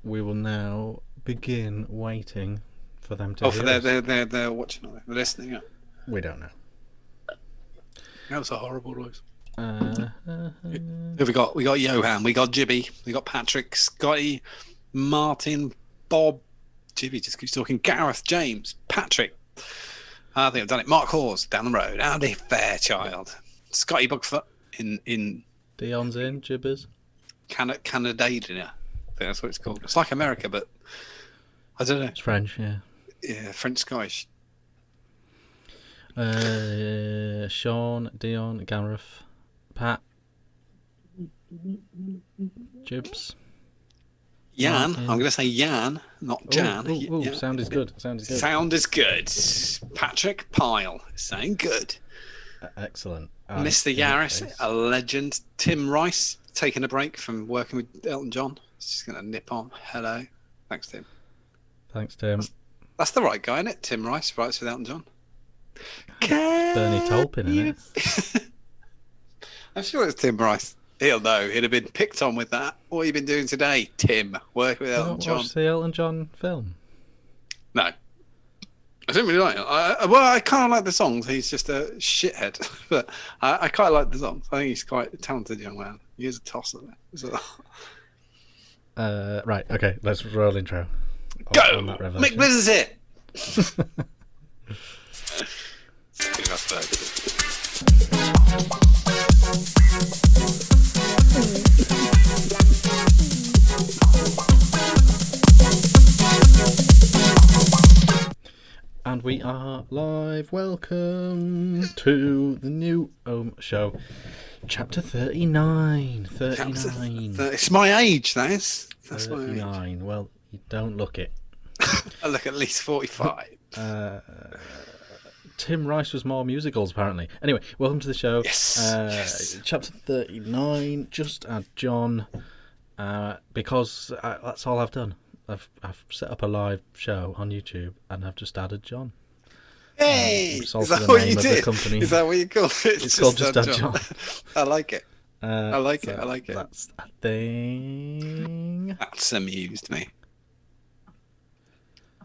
we will now begin waiting for them to. Oh, for they're watching, they're listening. Yeah. We don't know. That was a horrible noise. Who we got? We got Johan. We got Jibby. We got Patrick, Scotty, Martin, Bob. Jibby just keeps talking. Gareth, James, Patrick. I think I've done it. Mark Hawes down the road. Andy Fairchild. Scotty Bugfoot in Dion's in Jibbers. Canada. I think that's what it's called. It's like America, but I don't know. It's French, yeah. Yeah, French Scottish. Sean, Dion, Gareth, Pat, Jibs. Jan. I'm going to say Jan, not Jan. Yeah. Sound is good. Sound is good. Patrick Pyle is saying good. Excellent. Mr. Yaris, a legend. Tim Rice, taking a break from working with Elton John. He's just going to nip on. Hello. Thanks, Tim. Thanks, Tim. That's the right guy, isn't it? Tim Rice writes with Elton John. Bernie Taupin, isn't it? I'm sure it's Tim Rice. He'll know. He'd have been picked on with that. What have you been doing today, Tim? Working with Elton John. Watch the Elton John film? No. I didn't really like it. I kind of like the songs. He's just a shithead. But I quite like the songs. I think he's quite a talented young man. He is a tosser. So. Right, okay. Let's roll intro. Go! Mick Blizzard's here! And we are live. Welcome to the new show, chapter 39. 39. It's my age, that is. That's 39. my age. Well, you don't look it. I look at least 45. Tim Rice was more musicals, apparently. Anyway, welcome to the show. Yes. Chapter 39, Just Add John, because that's all I've done. I've set up a live show on YouTube, and I've just added John. Hey! Is that what you did? Company. Is that what you call it? It's called Just Add John. I like it. I like it. That's a thing. That's amused me.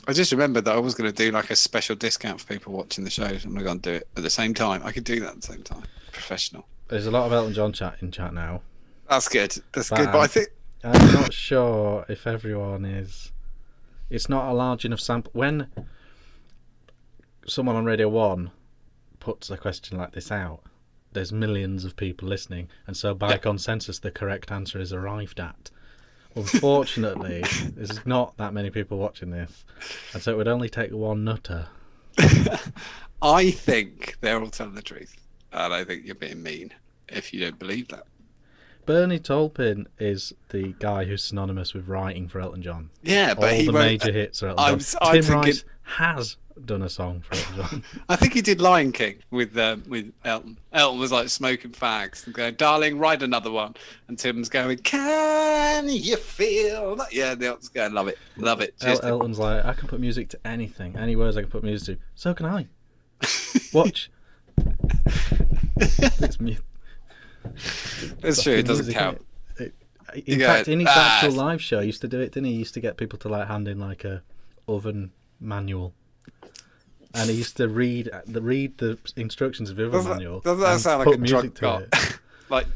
I just remembered that I was going to do like a special discount for people watching the shows. I'm going to do it at the same time. I could do that at the same time. Professional. There's a lot of Elton John chat in chat now. That's good. But I think I'm not sure if everyone is. It's not a large enough sample. When someone on Radio 1 puts a question like this out, there's millions of people listening, and so by consensus, the correct answer is arrived at. Unfortunately, there's not that many people watching this, and so it would only take one nutter. I think they're all telling the truth, and I think you're being mean if you don't believe that. Bernie Taupin is the guy who's synonymous with writing for Elton John. Yeah, but all he the wrote, major hits are Elton John. Tim Rice has done a song for Elton John. I think he did Lion King with Elton. Elton was like smoking fags and going, "Darling, write another one." And Tim's going, "Can you feel that?" Yeah, the Elton's going, "Love it, love it." Elton's like, "I can put music to anything, any words I can put music to. So can I." Watch. It's me. It's true. It doesn't count. In fact, in his actual live show, he used to do it, didn't he? He used to get people to like hand in like a oven manual, and he used to read the instructions of the oven manual. Doesn't that sound like a drunk guy? like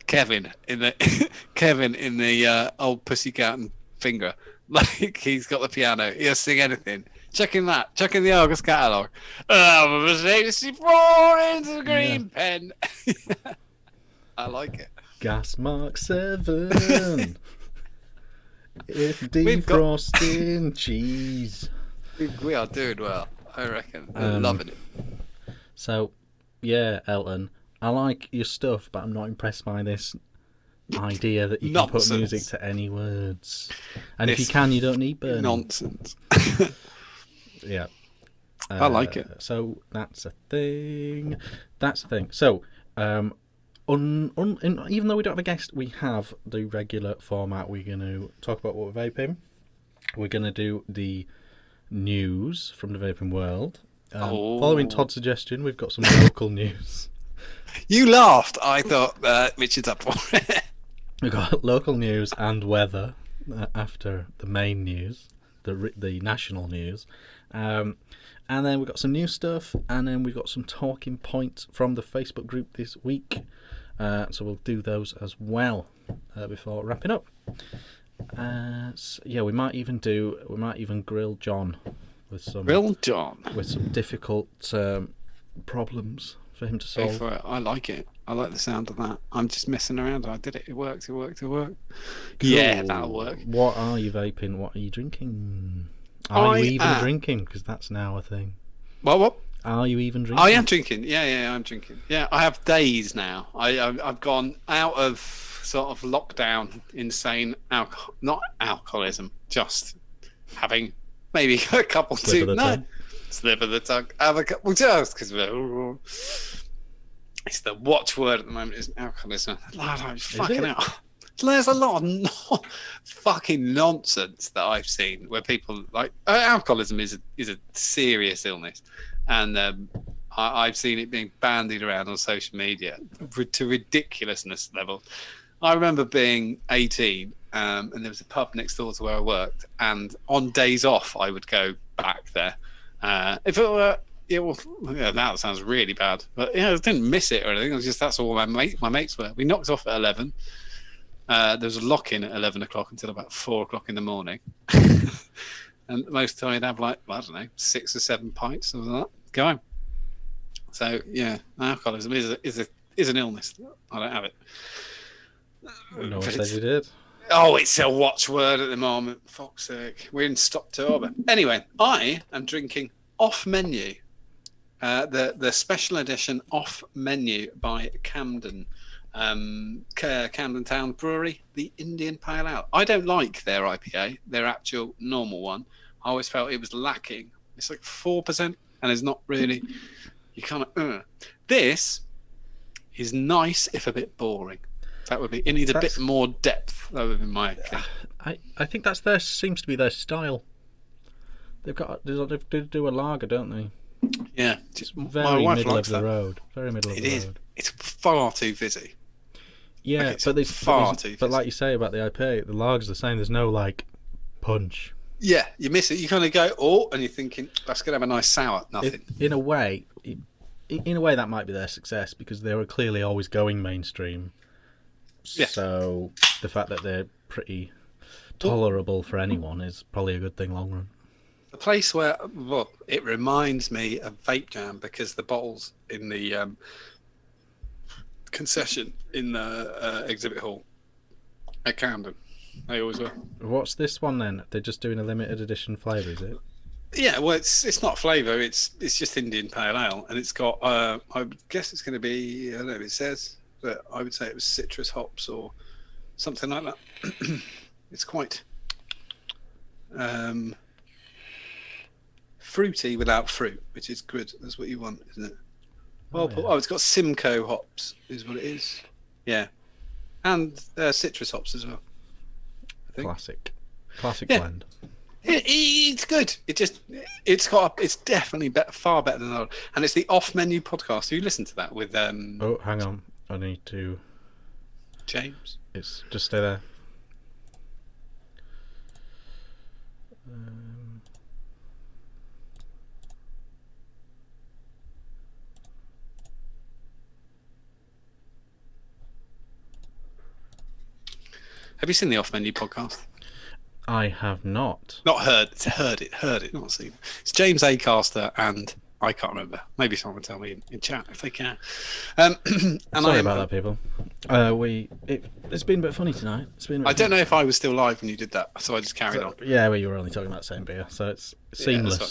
Kevin in the old Pussycat and Finger. Like he's got the piano. He'll sing anything. Checking the Argos catalogue. I'm a 64 into the green pen. I like it. Gas Mark 7. If defrosting cheese. We are doing well, I reckon. I'm loving it. So, yeah, Elton, I like your stuff, but I'm not impressed by this idea that you can put music to any words. And if you can, you don't need Bernie. Nonsense. Yeah. I like it. So that's a thing. So, even though we don't have a guest, we have the regular format. We're going to talk about what we're vaping. We're going to do the news from the vaping world. Following Todd's suggestion, we've got some local news. You laughed. I thought Richard's up for it. We've got local news and weather. after the main news, the national news. And then we've got some new stuff, and then we've got some talking points from the Facebook group this week. So we'll do those as well before wrapping up. So yeah, we might even grill John with some difficult problems for him to solve. I like it. I like the sound of that. I'm just messing around. I did it. It worked. Cool. Yeah, that'll work. What are you vaping? What are you drinking? Are you even drinking? Because that's now a thing. What? Are you even drinking? I am drinking. Yeah, I'm drinking. Yeah, I have days now. I've gone out of sort of lockdown, insane not alcoholism, just having maybe a couple slip of the tongue. Have a couple just because it's the watchword at the moment, isn't alcoholism? Fucking hell. There's a lot of fucking nonsense that I've seen where people like alcoholism is a serious illness, and I've seen it being bandied around on social media to ridiculousness level. I remember being 18, and there was a pub next door to where I worked, and on days off I would go back there. If it were, that sounds really bad, but I didn't miss it or anything. It was just that's all my mates were. We knocked off at 11. There was a lock-in at 11 o'clock until about 4 o'clock in the morning. And most of the time I'd have like, I don't know, 6 or 7 pints, something like that, going. So, yeah, alcoholism is an illness. I don't have it. No one said you did. Oh, it's a watchword at the moment. Fuck's sake. We're in Stoptober. Anyway, I am drinking Off Menu. The special edition Off Menu by Camden. Camden Town Brewery, the Indian Pale Ale. I don't like their IPA, their actual normal one. I always felt it was lacking. It's like 4%, and it's not really. You kind of. This is nice, if a bit boring. That would be. It needs a bit more depth. That would be my thing. I think seems to be their style. They do a lager, don't they? Yeah, very middle of the road. Very middle of the road. It's far too fizzy. Yeah, but like you say about the IPA, the lager's the same. There's no like punch. Yeah, you miss it. You kind of go, and you're thinking that's gonna have a nice sour. Nothing. In a way, that might be their success because they were clearly always going mainstream. Yeah. So the fact that they're pretty tolerable for anyone is probably a good thing long run. The place where it reminds me of Vape Jam because the bottles in the concession in the exhibit hall at Camden, they always were. What's this one then? They're just doing a limited edition flavour, is it? Yeah, well, it's not flavour. It's just Indian Pale Ale, and it's got. I would guess it's going to be. I don't know if it says, but I would say it was citrus hops or something like that. It's quite fruity without fruit, which is good. That's what you want, isn't it? Well, it's got Simcoe hops, is what it is. Yeah, and citrus hops as well. I think. Classic blend. It's good. It's definitely far better than that. And it's the Off Menu podcast. You listen to that with Oh, hang on. I need to. James. It's just stay there. Have you seen the Off Menu podcast? I have not. Not heard. It's heard it, not seen. It's James Acaster and I can't remember. Maybe someone will tell me in chat if they can. Sorry about that, people. It's been a bit funny tonight. I don't know if I was still live when you did that, so I just carried on. Yeah, well, you were only talking about the same beer, so it's seamless. Yeah,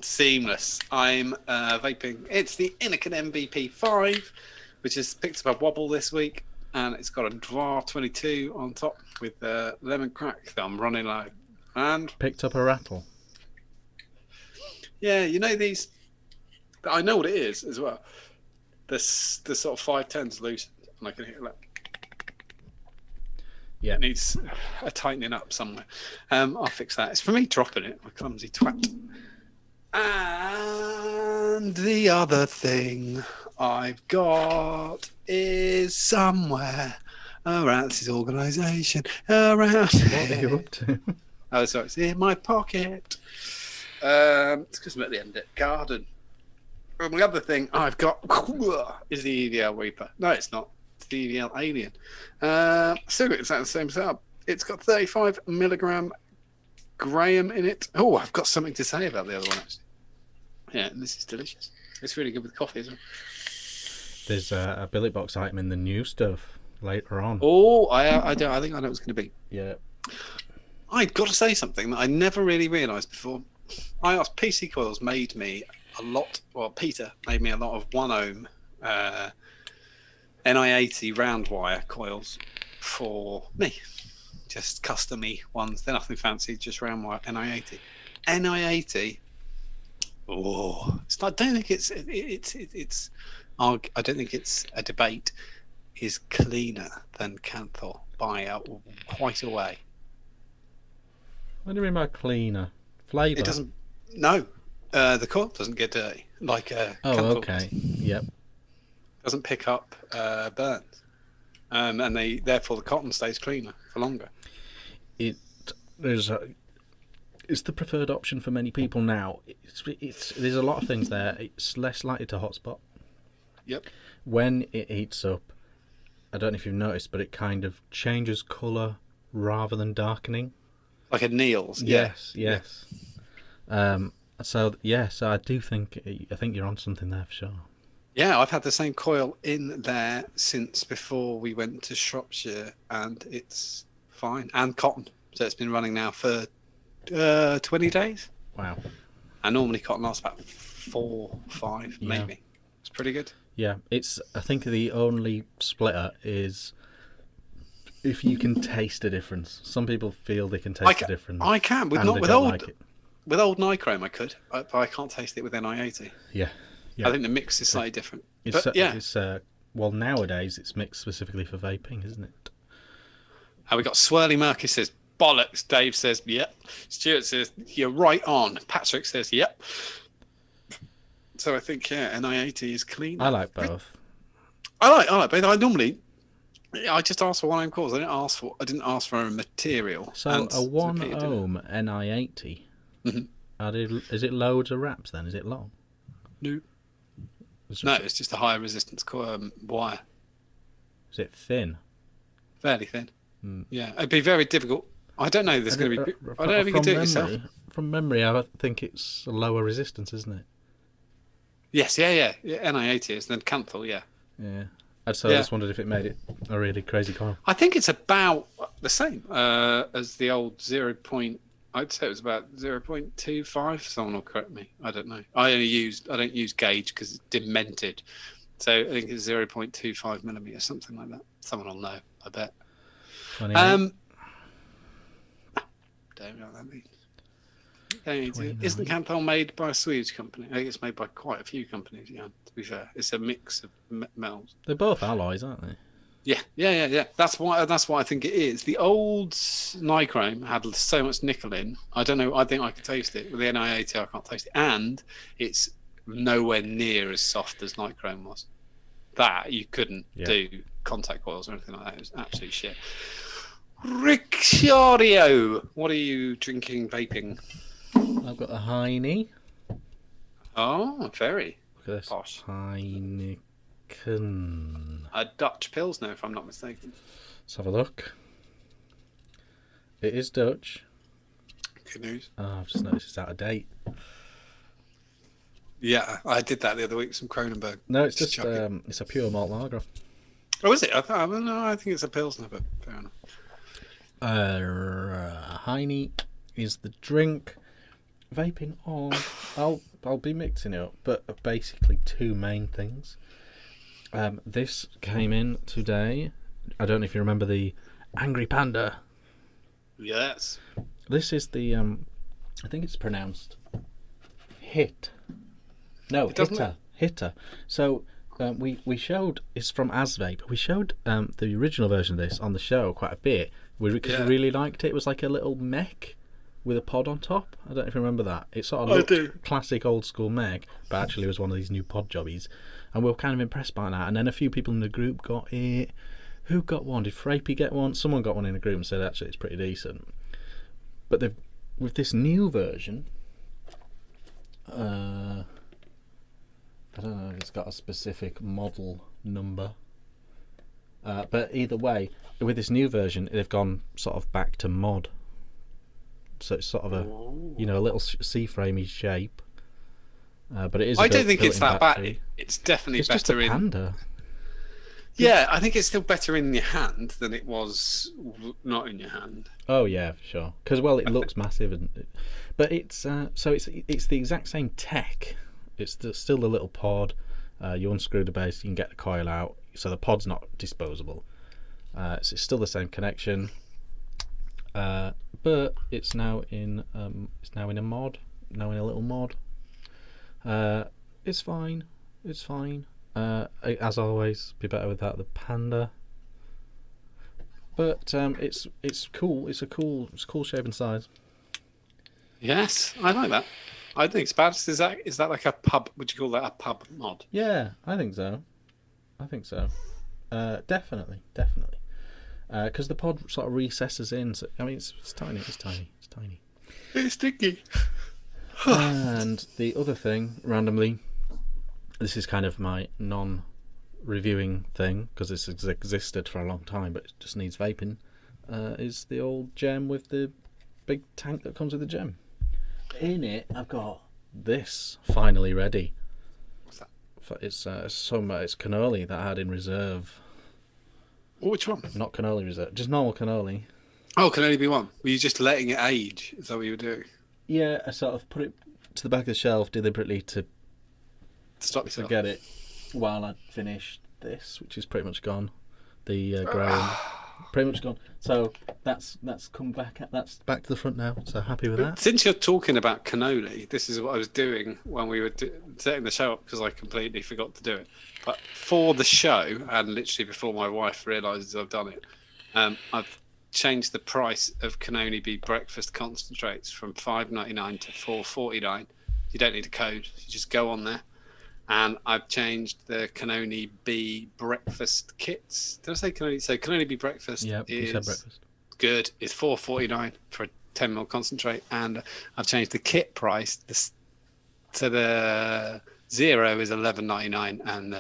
seamless. I'm vaping. It's the Inican MVP 5, which has picked up a wobble this week. And it's got a Dvar 22 on top with lemon crack that I'm running low. And picked up a rattle. Yeah, you know these. I know what it is as well. The sort of 510's loose, and I can hear that. Yeah, it needs a tightening up somewhere. I'll fix that. It's for me dropping it, my clumsy twat. And the other thing I've got is somewhere around this organisation, around. What are you up to? Oh, sorry, it's in my pocket. It's because I'm at the end of the garden. And the other thing I've got is the EVL Reaper. No, it's not. It's the EVL Alien. Still got exactly the same setup. It's got 35 milligram Graham in it. Oh, I've got something to say about the other one, actually. Yeah, this is delicious. It's really good with coffee as well. There's a billet box item in the new stuff later on. Oh, I think I know what it's going to be. Yeah. I've got to say something that I never really realised before. I asked PC Coils made me a lot, well, Peter made me a lot of 1 ohm NI80 round wire coils for me. Just custom-y ones. They're nothing fancy, just round wire NI80. NI80. Oh, I don't think it's I don't think it's a debate. Is cleaner than Canthor by quite a way. What do you mean by cleaner? Flavour? It doesn't. No, the coil doesn't get dirty like Canthor okay. Yep. Doesn't pick up burns, and therefore the cotton stays cleaner for longer. It's the preferred option for many people now. There's a lot of things there. It's less likely to hotspot. Yep. When it heats up, I don't know if you've noticed, but it kind of changes colour rather than darkening. Like a Neil's. Yes. So I do think you're on something there for sure. Yeah, I've had the same coil in there since before we went to Shropshire, and it's fine. And cotton, so it's been running now for 20 days. Wow. And normally cotton lasts about 4, 5, maybe. It's pretty good. Yeah, I think the only splitter is if you can taste a difference. Some people feel they can taste a difference. I can, with old Nichrome I could, but I can't taste it with NI80. Yeah. I think the mix is slightly different. Well, nowadays it's mixed specifically for vaping, isn't it? And we got Swirly Murky says, bollocks. Dave says, yep. Stuart says, you're right on. Patrick says, yep. So I think, NI80 is clean. I like both. I like both. I just asked for 1 ohm cores. I didn't ask for a material. So a 1 ohm NI80. Mm-hmm. Is it loads of wraps then? Is it long? No. It's just a higher resistance wire. Is it thin? Fairly thin. Yeah, it'd be very difficult. I don't know. There's going to be. I don't know if you can do it yourself. From memory, I think it's a lower resistance, isn't it? Yes, yeah. NI80 is, then Canthor, yeah. Yeah. I just wondered if it made it a really crazy coil. I think it's about the same as the old 0. I'd say it was about 0.25. Someone will correct me. I don't know. I don't use gauge because it's demented. So I think it's 0.25 millimeters, something like that. Someone will know, I bet. 28. Don't know what that means. Isn't Canthor made by a Swedish company? I think it's made by quite a few companies, to be fair. It's a mix of metals. They're both alloys, aren't they? Yeah. That's why I think it is. The old Nichrome had so much nickel in. I don't know. I think I could taste it. With the NI80, I can't taste it. And it's nowhere near as soft as Nichrome was. That you couldn't do contact coils or anything like that. It was absolute shit. Ricciardo, what are you drinking, vaping? I've got a Heine. Oh, very. Look at this. Posh. Heineken. A Dutch Pilsner, if I'm not mistaken. Let's have a look. It is Dutch. Good news. Oh, I've just noticed it's out of date. Yeah, I did that the other week. Some Kronenberg. No, it's just it's a pure malt lager. Oh, is it? I think it's a Pilsner, but fair enough. Heine is the drink. Vaping on. I'll be mixing it up, but basically 2 main things. This came in today. I don't know if you remember the Angry Panda. Yes. This is the I think it's pronounced Hit. No, Hitter. So we showed, it's from Asvape. We showed the original version of this on the show quite a bit because we really liked it. It was like a little mech with a pod on top. I don't know if you remember that. It sort of looked classic old school mech, but actually it was one of these new pod jobbies. And we were kind of impressed by that. And then a few people in the group got it. Who got one? Did Frapey get one? Someone got one in a group and said actually it's pretty decent. But they've, with this new version, I don't know if it's got a specific model number. But either way, with this new version, they've gone sort of back to mod. So it's sort of a, you know, a little C-framey shape. But it is. I don't think it's that bad. It's definitely it's better just a in. Panda. Yeah, I think it's still better in your hand than it was not in your hand. Oh yeah, for sure. Because well, it looks massive, but it's so it's the exact same tech. It's still the little pod. You unscrew the base, you can get the coil out, so the pod's not disposable. So it's still the same connection, but it's now in a mod, now in a little mod. It's fine. It's fine. As always, be better without the Panda. But it's cool. It's a cool shape and size. Yes, I like that. I think it's bad. Is that like a pub? Would you call that a pub mod? Yeah, I think so. Definitely. Because the pod sort of recesses in. So, I mean, it's tiny. It's sticky. And the other thing, randomly, this is kind of my non-reviewing thing because this has existed for a long time, but it just needs vaping. Is the old gem with the big tank that comes with the gem. In it, I've got this finally ready. What's that? It's cannoli that I had in reserve. Which one? Not cannoli reserve, just normal cannoli. Oh, can only be one. Were you just letting it age? Is that what you were doing? Yeah, I sort of put it to the back of the shelf deliberately to Stop yourself. forget it while I finished this, which is pretty much gone. The growing, pretty much gone. So that's come back. That's back to the front now. So happy with that. Since you're talking about cannoli, this is what I was doing when we were setting the show up because I completely forgot to do it. But for the show, and literally before my wife realises I've done it, I've changed the price of Cannoli Bee breakfast concentrates from $5.99 to $4.49. You don't need a code. You just go on there. And I've changed the Cannoli Bee breakfast kits. Did I say Cannoli? So Cannoli Bee breakfast you said breakfast. Good. It's $4.49 for a 10ml concentrate. And I've changed the kit price. So the zero is $11.99, and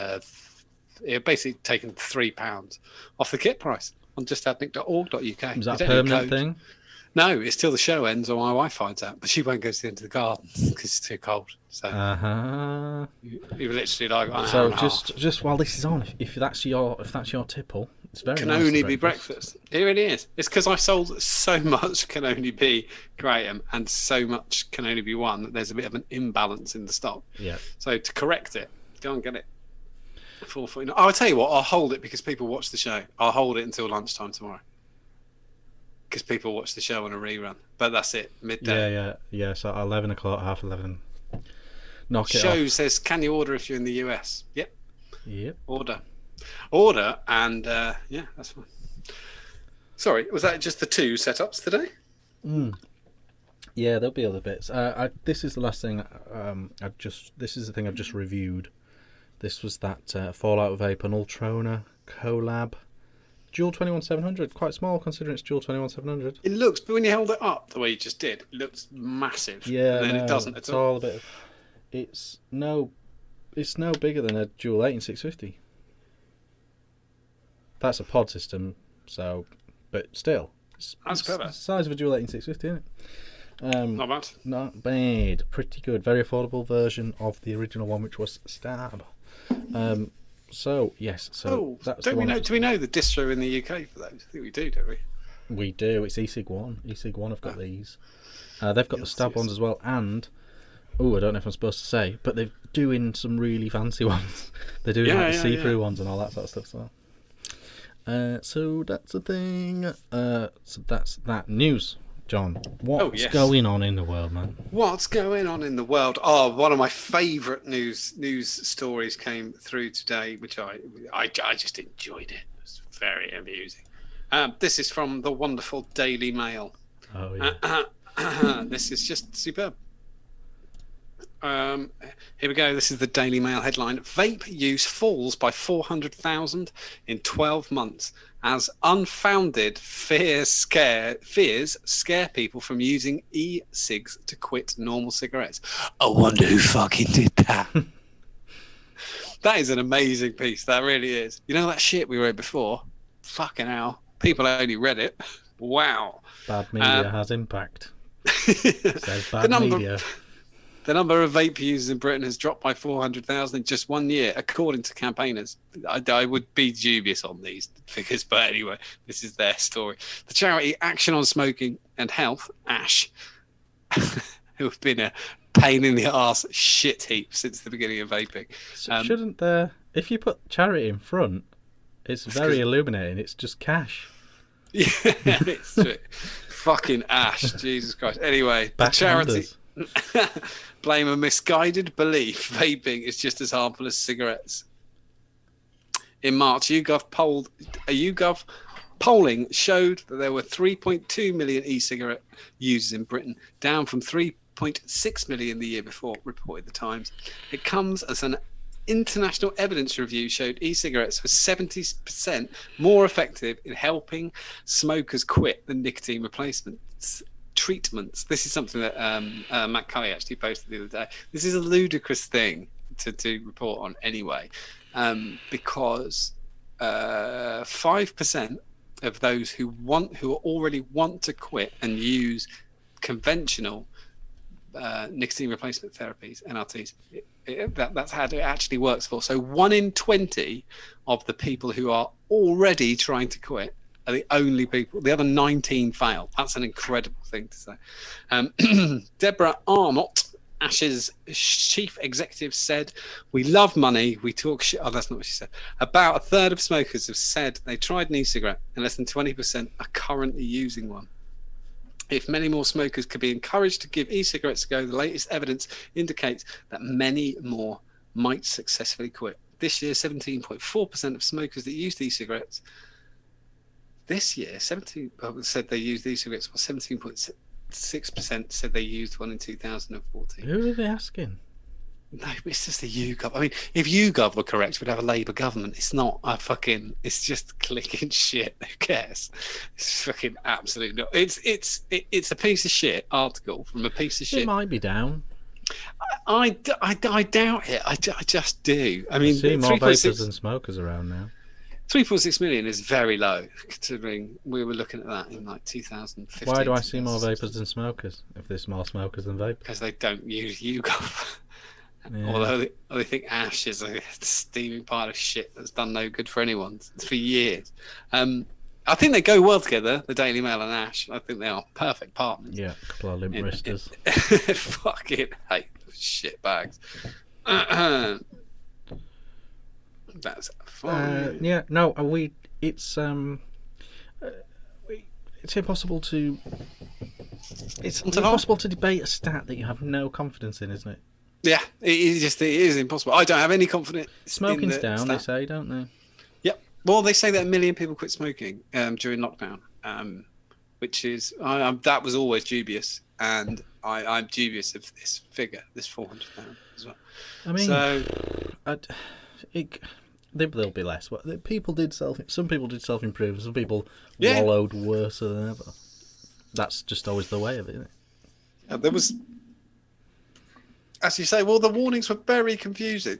it basically taken £3 off the kit price on justaddnic.org.uk. Is that a permanent thing? No, it's till the show ends or my wife finds out. But she won't go to the end of the garden because it's too cold. So you're literally like, so just while this is on, if that's your tipple, it's very Cannoli nice Bee breakfast. It really is. It's because I sold so much Cannoli Bee Graham and so much Cannoli Bee One that there's a bit of an imbalance in the stock. Yeah. So to correct it, go and get it. $4.49. Oh, I'll tell you what, I'll hold it because people watch the show. I'll hold it until lunchtime tomorrow. Because people watch the show on a rerun. But that's it, midday. Yeah. So 11 o'clock, 11:30. Knock it Show off. says, can you order if you're in the US? Yep. Order, and yeah, that's fine. Sorry, was that just the two setups today? Yeah, there'll be other bits. This is the last thing. This is the thing I've just reviewed. This was that Fallout Vape and Ultrona collab. Dual 21700, quite small considering it's Dual 21700. It looks, but when you hold it up the way you just did, it looks massive. Yeah, and then it doesn't at all. It's no bigger than a Dual 18650. That's a pod system, so, but still, that's clever. It's the size of a Dual 18650, isn't it? Not bad. Not bad. Pretty good. Very affordable version of the original one, which was Stab. So yes. So that's do we know the distro in the UK for those? I think we do, don't we? We do. It's eSig1. eSig1 have got these. They've got the Stab ones as well, and I don't know if I'm supposed to say, but they're doing some really fancy ones. They're doing the see-through ones and all that sort of stuff. So that's the thing. So that's that news. John, what's going on in the world, man? What's going on in the world? Oh, one of my favourite news stories came through today, which I just enjoyed it. It was very amusing. This is from the wonderful Daily Mail. Oh, yeah. This is just superb. Here we go. This is the Daily Mail headline. Vape use falls by 400,000 in 12 months as unfounded fears scare people from using e-cigs to quit normal cigarettes. I wonder who fucking did that. That is an amazing piece. That really is. You know that shit we read before? Fucking hell. People only read it. Wow. Bad media has impact. Says bad media. The number of vape users in Britain has dropped by 400,000 in just 1 year, according to campaigners. I would be dubious on these figures, but anyway, this is their story. The charity Action on Smoking and Health, ASH, who have been a pain in the arse shit heap since the beginning of vaping. Shouldn't there, if you put charity in front, it's very illuminating. It's just cash. Yeah, it's true. Fucking ASH, Jesus Christ. Anyway, the charity blame a misguided belief vaping is just as harmful as cigarettes. In March, YouGov polling showed that there were 3.2 million e-cigarette users in Britain, down from 3.6 million the year before, reported the Times. It comes as an international evidence review showed e-cigarettes were 70% more effective in helping smokers quit than nicotine replacements treatments. This is something that Matt Cully actually posted the other day. This is a ludicrous thing to report on anyway, because 5% of those who already want to quit and use conventional nicotine replacement therapies, NRTs, that's how it actually works for. So 1 in 20 of the people who are already trying to quit are the only people. The other 19 fail. That's an incredible thing to say. Deborah Arnott, Ash's chief executive, said, "We love money. We talk shit." Oh, that's not what she said. About a third of smokers have said they tried an e-cigarette, and less than 20% are currently using one. If many more smokers could be encouraged to give e-cigarettes a go, the latest evidence indicates that many more might successfully quit. This year, 17.4% of smokers that used e-cigarettes said they used e-cigarettes, while 17.6% said they used one in 2014. Who are they asking? No, it's just the YouGov. I mean, if YouGov were correct, we'd have a Labour government. It's not it's just clicking shit. Who cares? It's fucking absolutely not. It's a piece of shit article from a piece of shit. It might be down. I doubt it. I just do. I mean, I see more vapers than smokers around now. 3.6 million is very low, considering we were looking at that in like 2015. Why do I see more vapers than smokers if there's more smokers than vapers? Because they don't use YouGov. Yeah. Although they think Ash is a steaming pile of shit that's done no good for anyone for years. I think they go well together, the Daily Mail and Ash. I think they are perfect partners. Yeah, a couple of limp wristers. Fucking hate shit bags. That's fine. Yeah, no, it's impossible to. It's impossible to debate a stat that you have no confidence in, isn't it? Yeah, it is impossible. I don't have any confidence. Smoking's down, they say, don't they? Yep. Well, they say that 1 million people quit smoking during lockdown, which is that was always dubious, and I'm dubious of this figure, this 400,000 as well. I mean, there'll be less. Some people did self-improve. Some people wallowed worse than ever. That's just always the way of it, isn't it? Yeah, there was, as you say, well, the warnings were very confusing.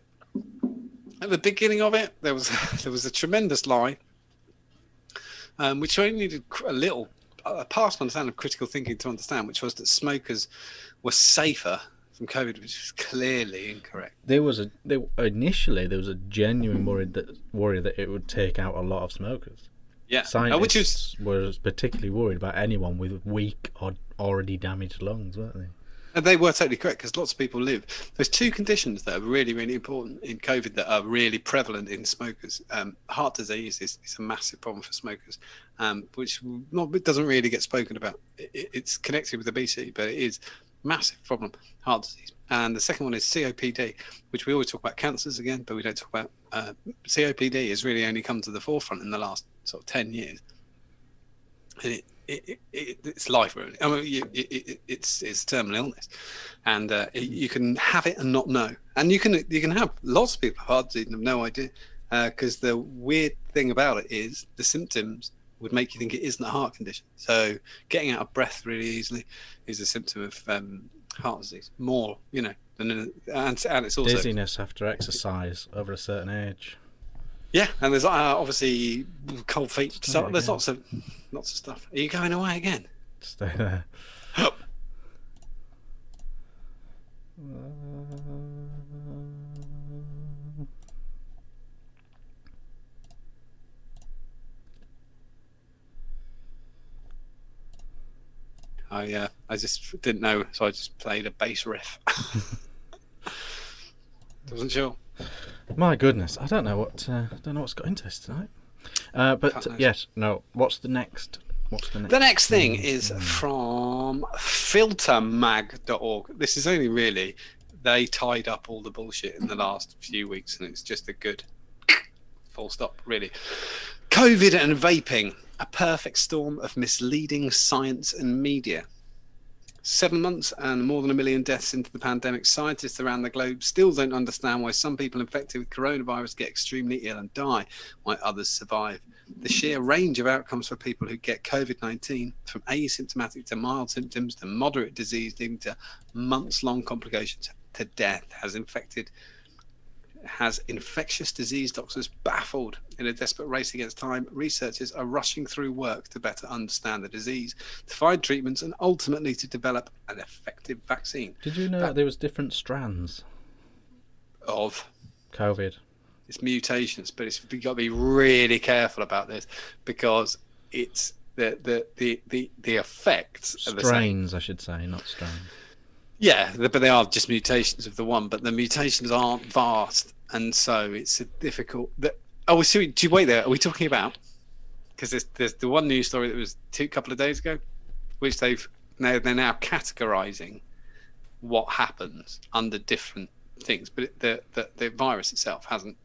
At the beginning of it, there was a tremendous lie, which only needed a past understanding of critical thinking to understand, which was that smokers were safer from COVID, which was clearly incorrect. Initially there was a genuine worry that it would take out a lot of smokers. Yeah, scientists were particularly worried about anyone with weak or already damaged lungs, weren't they? And they were totally correct, because lots of people live. There's 2 conditions that are really, really important in COVID that are really prevalent in smokers. Heart disease is a massive problem for smokers, which it doesn't really get spoken about. It's connected with obesity, but it is a massive problem, heart disease. And the second one is COPD, which we always talk about cancers again, but we don't talk about. COPD has really only come to the forefront in the last sort of 10 years. And it's life ruining. I mean, it's terminal illness, and you can have it and not know. And you can have lots of people have heart disease and have no idea. because the weird thing about it is the symptoms would make you think it isn't a heart condition. So getting out of breath really easily is a symptom of heart disease. More, than and it's also dizziness after exercise over a certain age. Yeah, and there's obviously cold feet. So there's lots of stuff. Are you going away again? Stay there. I just didn't know, so I just played a bass riff. Wasn't sure. My goodness, I don't know what's got into this tonight. But yes, no. What's the next? The next thing is from filtermag.org. This is only really they tied up all the bullshit in the last few weeks, and it's just a good full stop, really. COVID and vaping, a perfect storm of misleading science and media. 7 months and more than 1 million deaths into the pandemic, scientists around the globe still don't understand why some people infected with coronavirus get extremely ill and die, while others survive. The sheer range of outcomes for people who get COVID-19, from asymptomatic to mild symptoms to moderate disease leading to months-long complications to death, has infectious disease doctors baffled. In a desperate race against time, researchers are rushing through work to better understand the disease, to find treatments, and ultimately to develop an effective vaccine. Did you know that there was different strands of COVID? It's mutations, but you've got to be really careful about this because it's the effects strains, are the same. I should say, not strains. Yeah, but they are just mutations of the one, but the mutations aren't vast, and so it's a difficult. So do you wait there? Are we talking about? Because there's the one news story that was a couple of days ago, which they're now categorizing what happens under different things, but the virus itself hasn't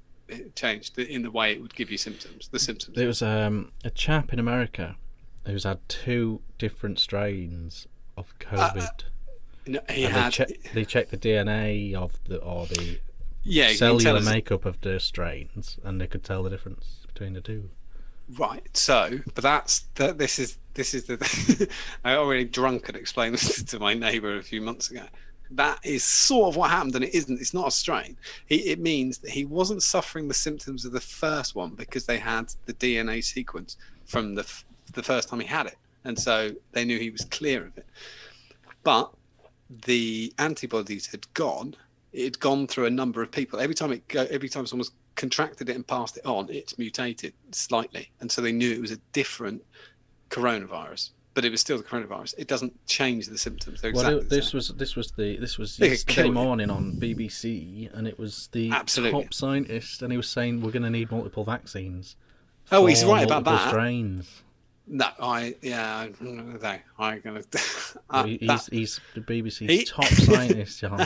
changed in the way it would give you symptoms. The symptoms. There was a chap in America who's had 2 different strains of COVID. No, they checked the DNA of the cellular makeup of the strains, and they could tell the difference between the 2. Right. So, but this is the. I got really drunk and explained this to my neighbour a few months ago. That is sort of what happened, and it isn't. It's not a strain. It means that he wasn't suffering the symptoms of the first one because they had the DNA sequence from the first time he had it, and so they knew he was clear of it. But the antibodies had gone. It had gone through a number of people. Every time someone's contracted it and passed it on, it's mutated slightly, and so they knew it was a different coronavirus. But it was still the coronavirus. It doesn't change the symptoms. They're exactly the same. This was yesterday morning on BBC, and it was the top scientist, and he was saying we're going to need multiple vaccines. Oh, he's right about that. Strains. No, I'm going to. He's the BBC's top scientist, John.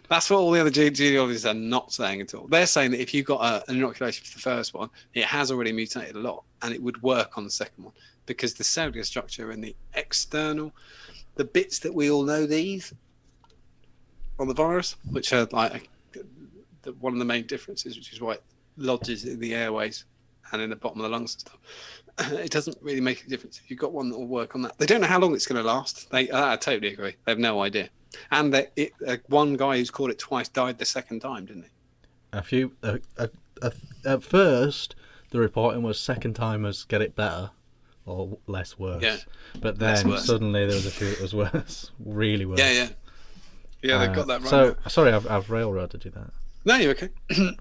That's what all the other genealogists are not saying at all. They're saying that if you got an inoculation for the first one, it has already mutated a lot, and it would work on the second one because the cellular structure and the external, the bits that we all know these on the virus, which are like one of the main differences, which is why it lodges in the airways and in the bottom of the lungs and stuff. It doesn't really make a difference if you've got one that will work on that. They don't know how long it's going to last. I totally agree. They have no idea. And one guy who's caught it twice died the second time, didn't he? At first, the reporting was second timers get it better or less worse. Yeah. But then suddenly there was a few that was worse, really worse. Yeah. Yeah, they've got that right. So sorry, I've railroaded you there. No, you're okay.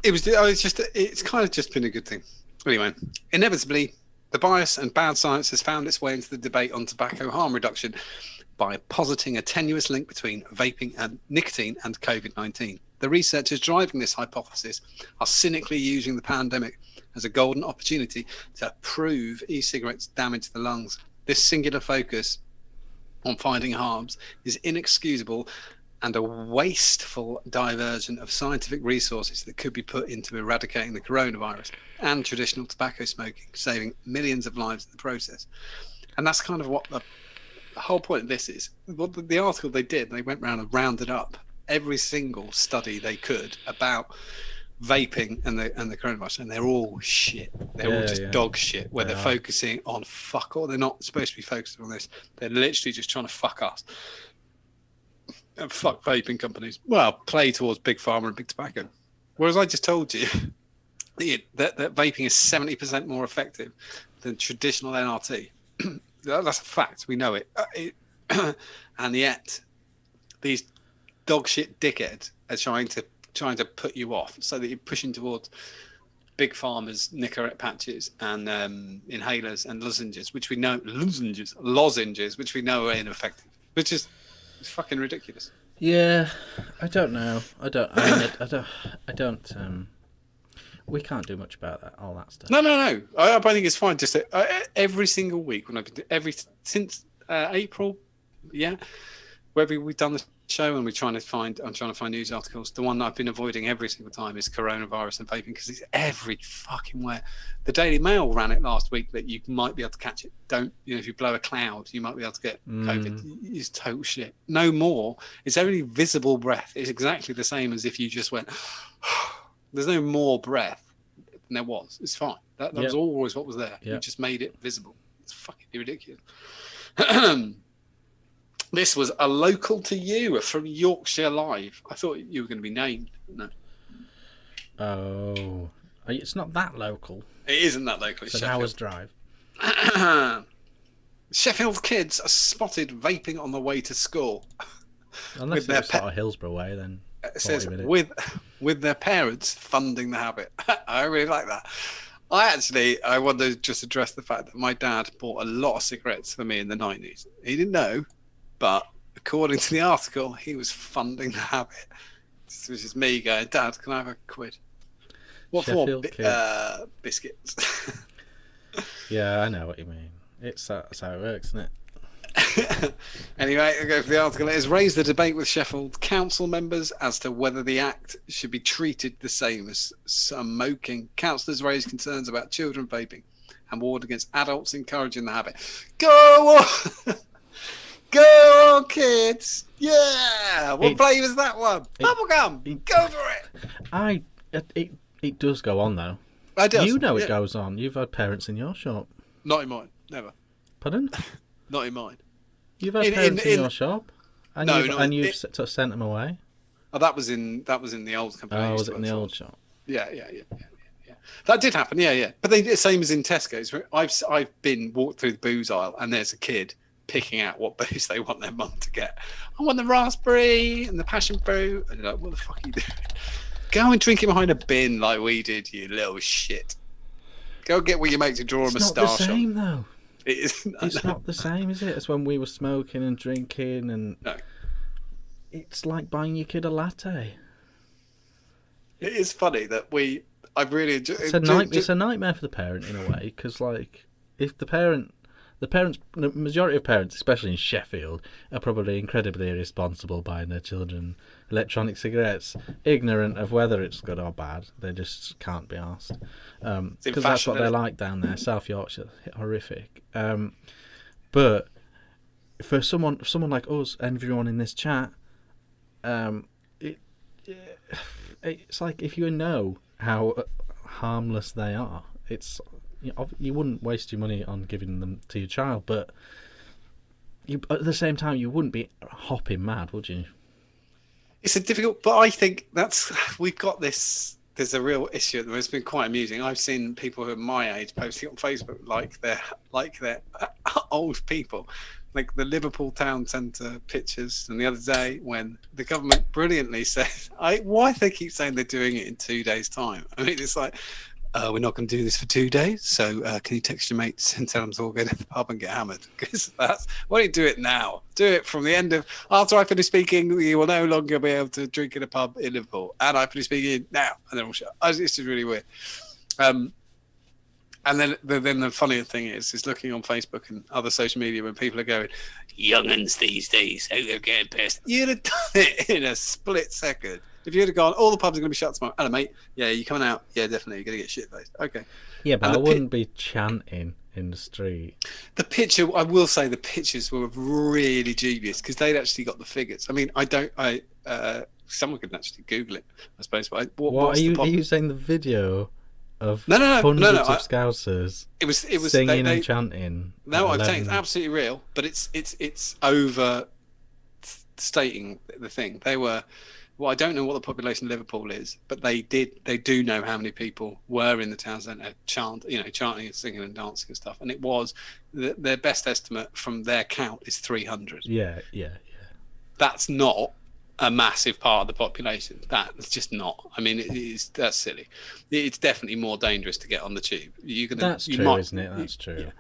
It's kind of just been a good thing. Anyway, inevitably, the bias and bad science has found its way into the debate on tobacco harm reduction by positing a tenuous link between vaping and nicotine and COVID-19. The researchers driving this hypothesis are cynically using the pandemic as a golden opportunity to prove e-cigarettes damage the lungs. This singular focus on finding harms is inexcusable and a wasteful diversion of scientific resources that could be put into eradicating the coronavirus and traditional tobacco smoking, saving millions of lives in the process. And that's kind of what the whole point of this is. What the article they did, they went round and rounded up every single study they could about vaping and the coronavirus, and they're all shit. They're all just dog shit. Where they're focusing on fuck all. They're not supposed to be focusing on this. They're literally just trying to fuck us and fuck vaping companies. Well, play towards big pharma and big tobacco. Whereas I just told you that vaping is 70% more effective than traditional NRT. That's a fact. We know it. And yet, these dog shit dickheads are trying to put you off, so that you're pushing towards big pharma's Nicorette patches and inhalers and lozenges, which we know which we know are ineffective, which is fucking ridiculous. Yeah, I don't know. I don't. We can't do much about that. All that stuff. No. I think it's fine. Just every single week when I've been since April, whether we've done the show and I'm trying to find news articles. The one that I've been avoiding every single time is coronavirus and vaping, because it's every fucking where. The Daily Mail ran it last week that you might be able to catch it. If you blow a cloud, you might be able to get COVID. It's total shit. No more. It's only visible breath. It's exactly the same as if you just went. There's no more breath than there was. It's fine. That was always what was there. Yep. You just made it visible. It's fucking ridiculous. This was a local to you from Yorkshire Live. I thought you were going to be named. No. Oh. It's not that local. It isn't that local. It's an hour's drive. Sheffield kids are spotted vaping on the way to school. Unless they're sort of Hillsborough way, then. It says with their parents funding the habit. I really like that. I want to just address the fact that my dad bought a lot of cigarettes for me in the 90s. He didn't know, but according to the article, he was funding the habit. This is me going, Dad, can I have a quid? What for? Biscuits. Yeah, I know what you mean. That's how it works, isn't it? Anyway, I'll go for the article. It has raised the debate with Sheffield council members as to whether the act should be treated the same as smoking. Councillors raised concerns about children vaping and warned against adults encouraging the habit. Go on! Go on, kids! Yeah! What flavour is that one? Bubblegum! Go for it! It does go on, though. It does. You know it goes on. You've had parents in your shop. Not in mine. Never. Pardon? Not in mine. You've had parents in your shop, and you've sent them away. Oh, that was in the old company. Oh, was it in the old shop? Yeah. That did happen. Yeah. But the same as in Tesco's. I've been walked through the booze aisle, and there's a kid picking out what booze they want their mum to get. I want the raspberry and the passion fruit. And you're like, what the fuck are you doing? Go and drink it behind a bin like we did, you little shit. Go get what you make to draw a moustache on. It's not the same, though. It isn't. It's not the same, is it? As when we were smoking and drinking, and no. It's like buying your kid a latte. It is funny that I've really enjoyed. It's a nightmare for the parent in a way, because if the majority of parents, especially in Sheffield, are probably incredibly irresponsible buying their children electronic cigarettes, ignorant of whether it's good or bad. They just can't be asked, because that's what they're like down there. South Yorkshire, horrific. But for someone like us and everyone in this chat, it's like if you know how harmless they are, you wouldn't waste your money on giving them to your child, but at the same time you wouldn't be hopping mad, would you? It's a difficult, but I think we've got this. There's a real issue at the moment. It's been quite amusing. I've seen people who are my age posting on Facebook like they're old people, like the Liverpool town centre pictures. And the other day when the government brilliantly said, why they keep saying they're doing it in 2 days' time? I mean, it's like, we're not going to do this for 2 days, so can you text your mates and tell them to all go to the pub and get hammered? Because why don't you do it now? Do it from the end of, after I finish speaking, you will no longer be able to drink in a pub in Liverpool. And I finish speaking now, and then we'll shut. It's just really weird. And then the funnier thing is looking on Facebook and other social media when people are going, young'uns these days, oh, they're getting pissed. You'd have done it in a split second. If you'd have gone, all the pubs are going to be shut tomorrow. Hello, mate. Yeah, you coming out? Yeah, definitely. You're going to get shit-faced. Okay. Yeah, but I wouldn't be chanting in the street. The picture, I will say the pictures were really dubious because they'd actually got the figures. I mean, someone could actually Google it, I suppose. But What are you saying? The video of no, hundreds of Scousers it was singing and chanting. No, I'm saying it's absolutely real, but it's over stating the thing. They were. Well, I don't know what the population of Liverpool is, but they do know how many people were in the town centre chanting and singing and dancing and stuff. And it was their best estimate from their count is 300. Yeah. That's not a massive part of the population. That's just not. I mean, that's silly. It's definitely more dangerous to get on the tube. That's true, isn't it? That's true. Yeah.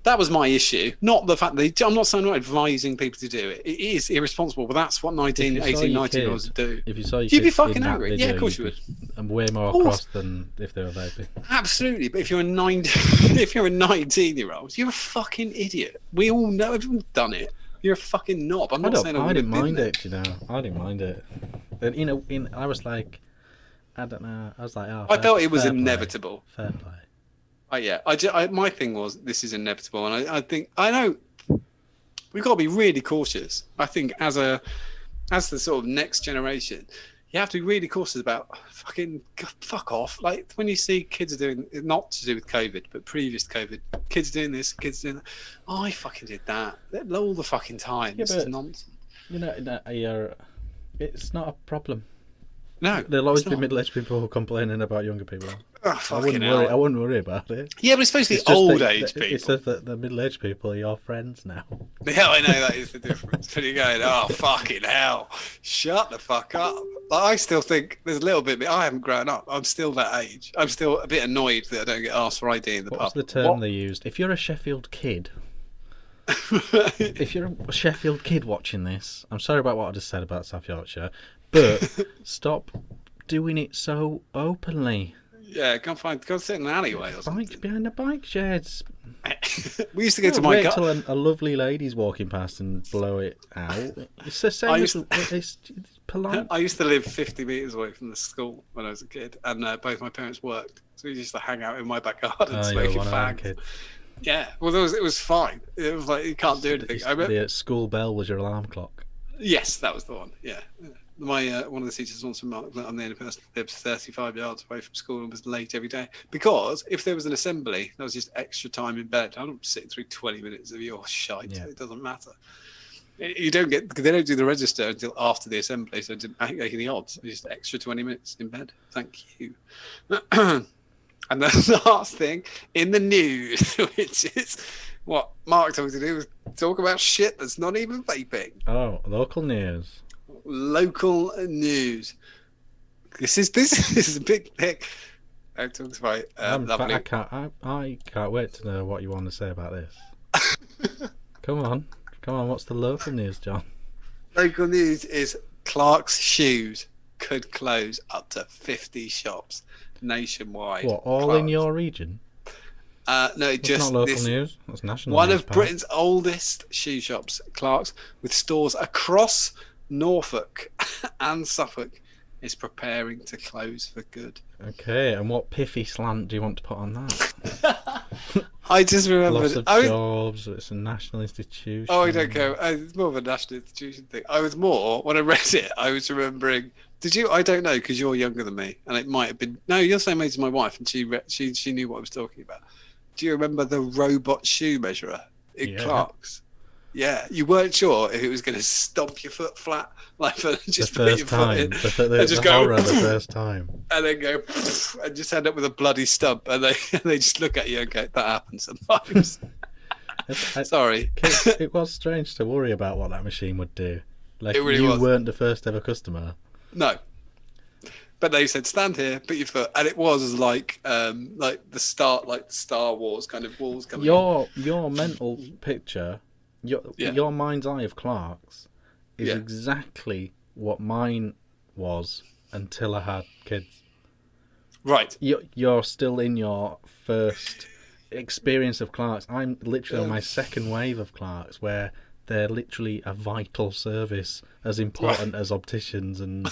That was my issue, not the fact that I'm not saying I'm not advising people to do it. It is irresponsible, but that's what 18, 19-year-olds do. If you saw your you'd be kid fucking in that angry. video, Yeah, of course you would. And way more across than if they were vaping. Absolutely, but if you're a 19-year-old, you're a fucking idiot. We all know, everyone's done it. You're a fucking knob. I'm not saying I didn't mind it, you know. I didn't mind it. And I was like, I don't know. I was like, oh, I felt it was inevitable. Fair play. My thing was, this is inevitable, and I think I know we've got to be really cautious. I think as the sort of next generation, you have to be really cautious about fuck off. Like when you see kids doing, not to do with COVID, but previous to COVID, kids doing this, kids doing that. Oh, I fucking did that all the fucking time. This is nonsense. You know, it's not a problem. No, there'll always be middle-aged people complaining about younger people. Oh, I wouldn't worry about it. Yeah, but it's supposed to be old-age people. It's just that the middle-aged people are your friends now. Yeah, I know that is the difference. But you're going, oh, fucking hell. Shut the fuck up. Like, I still think there's a little bit, I haven't grown up. I'm still that age. I'm still a bit annoyed that I don't get asked for ID in the pub. What's the term they used? If you're a Sheffield kid... if you're a Sheffield kid watching this, I'm sorry about what I just said about South Yorkshire, but stop doing it so openly. Yeah, go sit in an alleyway or something. Behind the bike sheds. We used to go to my wait till a lovely lady's walking past and blow it out. It's the same. It's polite. I used to live 50 metres away from the school when I was a kid, and both my parents worked, so we used to hang out in my back garden smoking fags. Yeah, well, it was fine. It was like you can't do anything. The school bell was your alarm clock. Yes, that was the one. Yeah. My one of the teachers once remarked that I'm the only person who lived 35 yards away from school and was late every day. Because if there was an assembly, that was just extra time in bed. I'm not sitting through 20 minutes of your shite. Yeah. It doesn't matter. They don't do the register until after the assembly, so it didn't make any odds. It's just extra 20 minutes in bed. Thank you. And the last thing in the news, which is what Mark told me to do, was talk about shit that's not even vaping. Oh, local news. Local news. This is a big thing. I can't wait to know what you want to say about this. Come on. What's the local news, John? Local news is Clark's Shoes could close up to 50 shops nationwide. What, all in your region? No, That's just not local news. That's national. One news, of Britain's oldest shoe shops, Clark's, with stores across Norfolk and Suffolk, is preparing to close for good. Okay, and what piffy slant do you want to put on that? I just remember lots of jobs. It's a national institution. Oh, I don't care. It's more of a national institution thing. I was more when I read it. I was remembering. Did you? I don't know because you're younger than me, and it might have been. No, you're the same age as my wife, and she knew what I was talking about. Do you remember the robot shoe measurer in Clark's? Yeah, you weren't sure if it was going to stomp your foot flat, like for just the first time, the horror of the first time, and then go and just end up with a bloody stump, and they just look at you and go, "That happens sometimes." Sorry, it was strange to worry about what that machine would do. Like it really you was. Weren't the first ever customer. No, but they said, "Stand here, put your foot," and it was like the Star Wars kind of walls coming. Your mental picture. Your mind's eye of Clark's is exactly what mine was until I had kids. Right. You're still in your first experience of Clark's. I'm literally on my second wave of Clark's, where they're literally a vital service, as important as opticians and.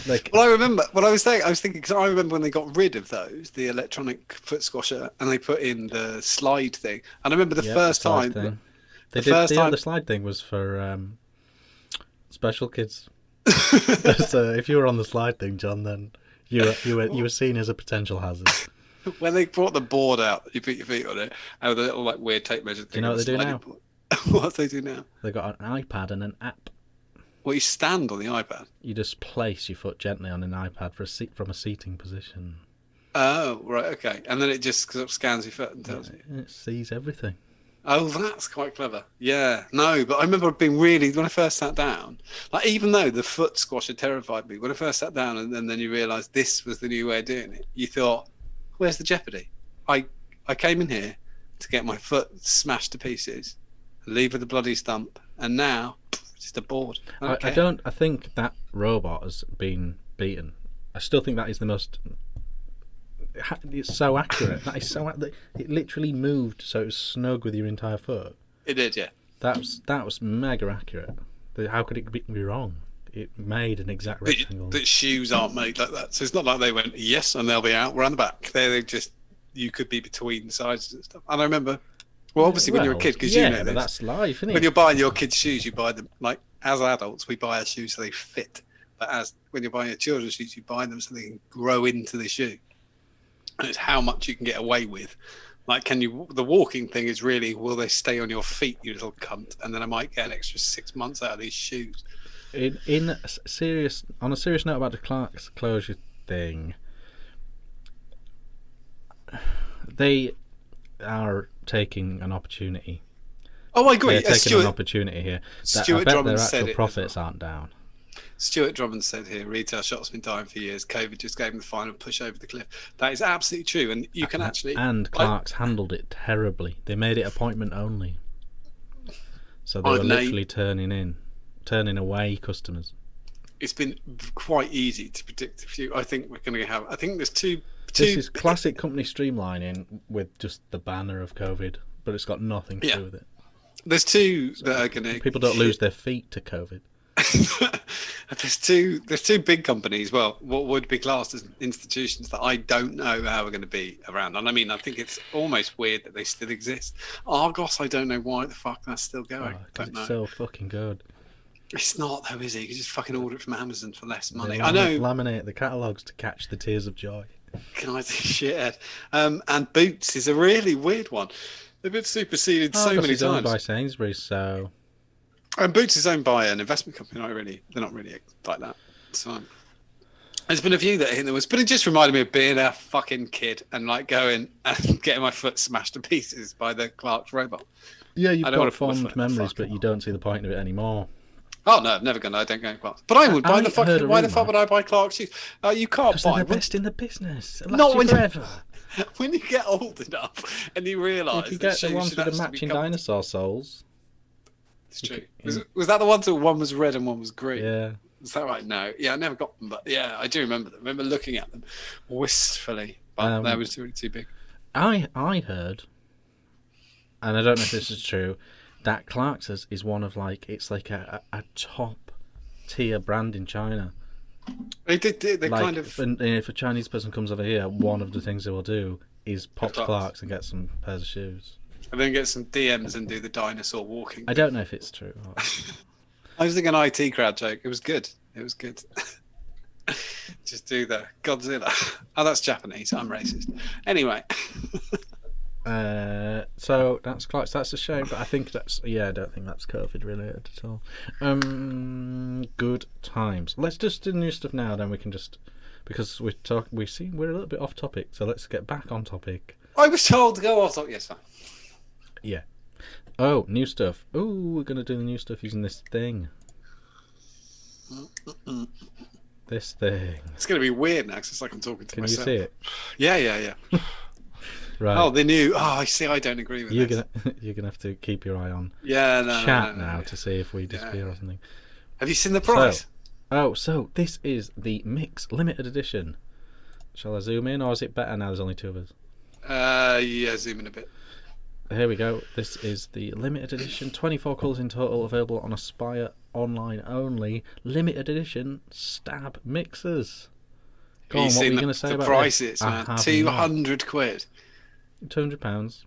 Well, I remember what I was saying. I was thinking because I remember when they got rid of the electronic foot squasher, and they put in the slide thing. And I remember the first time. The slide thing was for special kids. So if you were on the slide thing, John, then you were seen as a potential hazard. When they brought the board out, you put your feet on it, and with a little like weird tape measure thing. Do you know what they do now? What do they do now? They've got an iPad and an app. Well, you stand on the iPad. You just place your foot gently on an iPad from a seating position. Oh, right, okay. And then it just scans your foot and tells you. It sees everything. Oh, that's quite clever. Yeah, no, but I remember being really, when I first sat down, like even though the foot squash had terrified me, when I first sat down and then you realised this was the new way of doing it, you thought, where's the jeopardy? I came in here to get my foot smashed to pieces, leave with a bloody stump, and now just a board. I think that robot has been beaten. I still think that is the most. It's so accurate. That is so. It literally moved so it was snug with your entire foot. It did, yeah. That was mega accurate. How could it be wrong? It made an exact rectangle. That shoes aren't made like that, so it's not like they went yes and they'll be out round the back. They just you could be between sizes and stuff. And I remember, well, obviously when you're a kid, because you know this, that's life, isn't it? When you're buying your kids' shoes, you buy them like as adults. We buy our shoes so they fit, but when you're buying your children's shoes, you buy them so they can grow into the shoe. And it's how much you can get away with. Like, the walking thing is really, will they stay on your feet, you little cunt? And then I might get an extra 6 months out of these shoes. On a serious note about the Clark's closure thing, they are taking an opportunity. Oh, I agree. They're taking an opportunity here. I bet their actual profits aren't down. Stuart Drummond said here, retail shop's been dying for years. COVID just gave them the final push over the cliff. That is absolutely true, and you can actually. And Clark's handled it terribly. They made it appointment only, so they were literally turning away customers. It's been quite easy to predict a few. I think we're going to have. I think there's two. This is classic company streamlining with just the banner of COVID, but it's got nothing to do with it. There's two that are going to. People don't lose their feet to COVID. There's two big companies, well, what would be classed as institutions that I don't know how are going to be around. And I mean, I think it's almost weird that they still exist. Argos, I don't know why the fuck that's still going. It's so fucking good. It's not though, is it? You can just fucking order it from Amazon for less money. I know. Laminate the catalogues to catch the tears of joy. Can I say shit? And Boots is a really weird one. They've been superseded so many times. Owned by Sainsbury's, so. And Boots is owned by an investment company. They're not really like that. So there's been a few that I think there was, but it just reminded me of being a fucking kid and like going and getting my foot smashed to pieces by the Clark's robot. Yeah, you've got fond memories, but you don't see the point of it anymore. Oh no, I've never gone. I don't go to Clark's, but I would buy the fucking. Why the fuck would I buy Clark's shoes? You can't buy. They're the best in the business. Not when forever. When you get old enough and you realise if you get the ones with the matching dinosaur soles. It's true. Was that the ones that one was red and one was green? Yeah. Is that right? No. Yeah, I never got them, but yeah, I do remember them. I remember looking at them wistfully, but that was really too big. I heard, and I don't know if this is true, that Clark's is one of it's like a top tier brand in China. They kind of. And if a Chinese person comes over here, one of the things they will do is pop to Clark's and get some pairs of shoes. And then get some DMs and do the dinosaur walking. I don't know if it's true. I was thinking an IT crowd joke. It was good. Just do the Godzilla. Oh, that's Japanese. I'm racist. Anyway. So that's Clark's. That's a shame, but I think I don't think that's COVID related at all. Good times. Let's just do new stuff now. Then we can just because we're a little bit off topic. So let's get back on topic. I was told to go off topic. Yes, fine. Yeah. Oh, new stuff. Oh, we're going to do the new stuff using this thing. This thing. It's going to be weird now because it's like I'm talking to myself. Can you see it? Yeah. Right. Oh, the new. Oh, I see. I don't agree with this. You're gonna have to keep your eye on. Chat now to see if we disappear or something. Have you seen the price? So this is the Mix Limited Edition. Shall I zoom in, or is it better now? There's only two of us. Yeah, zoom in a bit. Here we go. This is the limited edition, 24 colours in total, available on Aspire online only. Limited edition stab mixers. Go on, what were you going to say about prices, man? 200 quid. £200.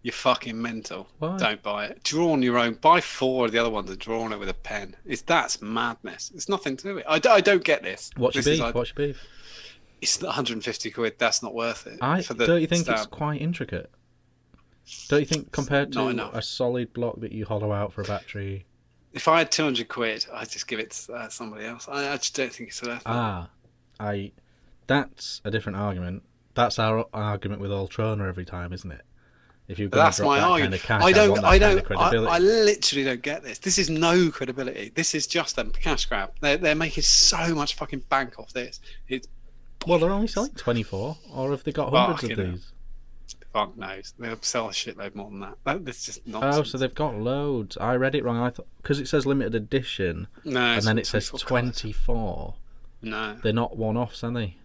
You're fucking mental. Why? Don't buy it. Draw on your own. Buy 4 of the other ones and draw on it with a pen. That's madness. There's nothing to it. I don't get this. What's your beef? What's your beef? It's 150 quid. That's not worth it. Don't you think it's quite intricate? Don't you think compared to a solid block that you hollow out for a battery? If I had 200 quid, I'd just give it to somebody else. I just don't think it's worth it. That's a different argument. That's our argument with Ultrona every time, isn't it? If you've that's my argument. I literally don't get this. This is no credibility. This is just a cash grab. They're making so much fucking bank off this. Well, they're only selling 24, or have they got hundreds of these? Fuck knows. They'll sell a shitload more than that. That's just nonsense. Oh, so they've got loads. I read it wrong. I thought because it says limited edition, and then it says 24. No, they're not one-offs, are they?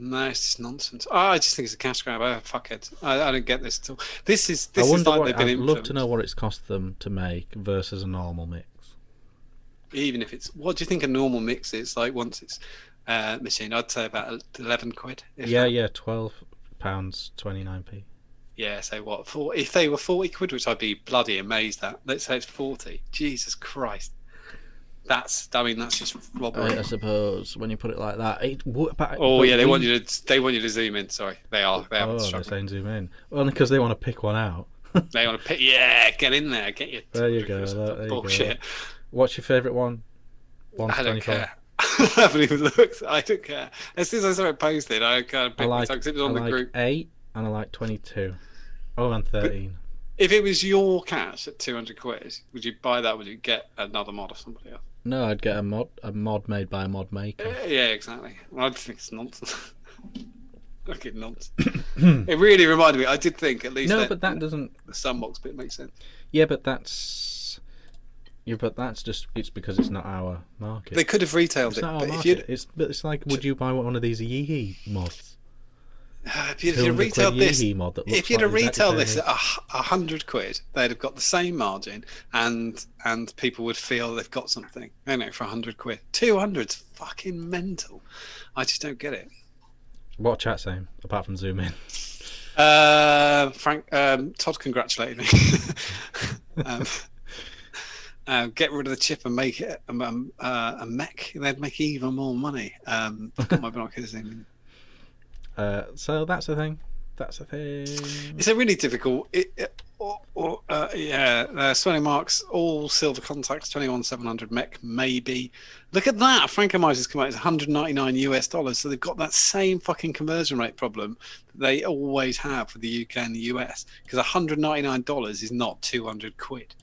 No, it's just nonsense. I just think it's a cash grab. Fuckhead. I don't get this at all. This is like they've been I'd love to know what it's cost them to make versus a normal mix. Even if it's, what do you think a normal mix is? Like once it's machine, I'd say about 11 quid. Yeah, £12.29p. Yeah, so what? If they were 40 quid, which I'd be bloody amazed at. Let's say it's 40. Jesus Christ. That's just robbery. I suppose when you put it like that. They want you to zoom in. Sorry, they are. They're saying zoom in. Only because they want to pick one out. They want to pick. Yeah, get in there. Get your. There you go. Bullshit. What's your favourite one? I don't care. I haven't even looked. I don't care. As soon as I saw it posted, I kind of picked it because it was on the group. 8 and I like 22. Oh, and 13. If it was your cash at 200 quid, would you buy that? Would you get another mod of somebody else? No, I'd get a mod made by a mod maker. Yeah, exactly. Well, I think it's nonsense. Fucking nonsense. It really reminded me. I did think at least. No, but that doesn't. The Sunbox bit makes sense. Yeah, but that's. Yeah, but that's just. It's because it's not our market. They could have retailed it's it. Not our market. It's like, would you buy one of these Yee mods? If you'd retailed this, if you'd have retailed this at 100 quid, they'd have got the same margin, and people would feel they've got something. I know, for 100 quid, 200's fucking mental. I just don't get it. What chat saying apart from zoom in? Frank, Todd congratulated me. Get rid of the chip and make it a mech. They'd make even more money. I've got my binoculars in. So that's the thing. It's a really difficult. Swelling marks, all silver contacts, 21700 mech, maybe. Look at that. Frankomizer's come out. It's $199 US. So they've got that same fucking conversion rate problem that they always have for the UK and the US. Because $199 is not 200 quid.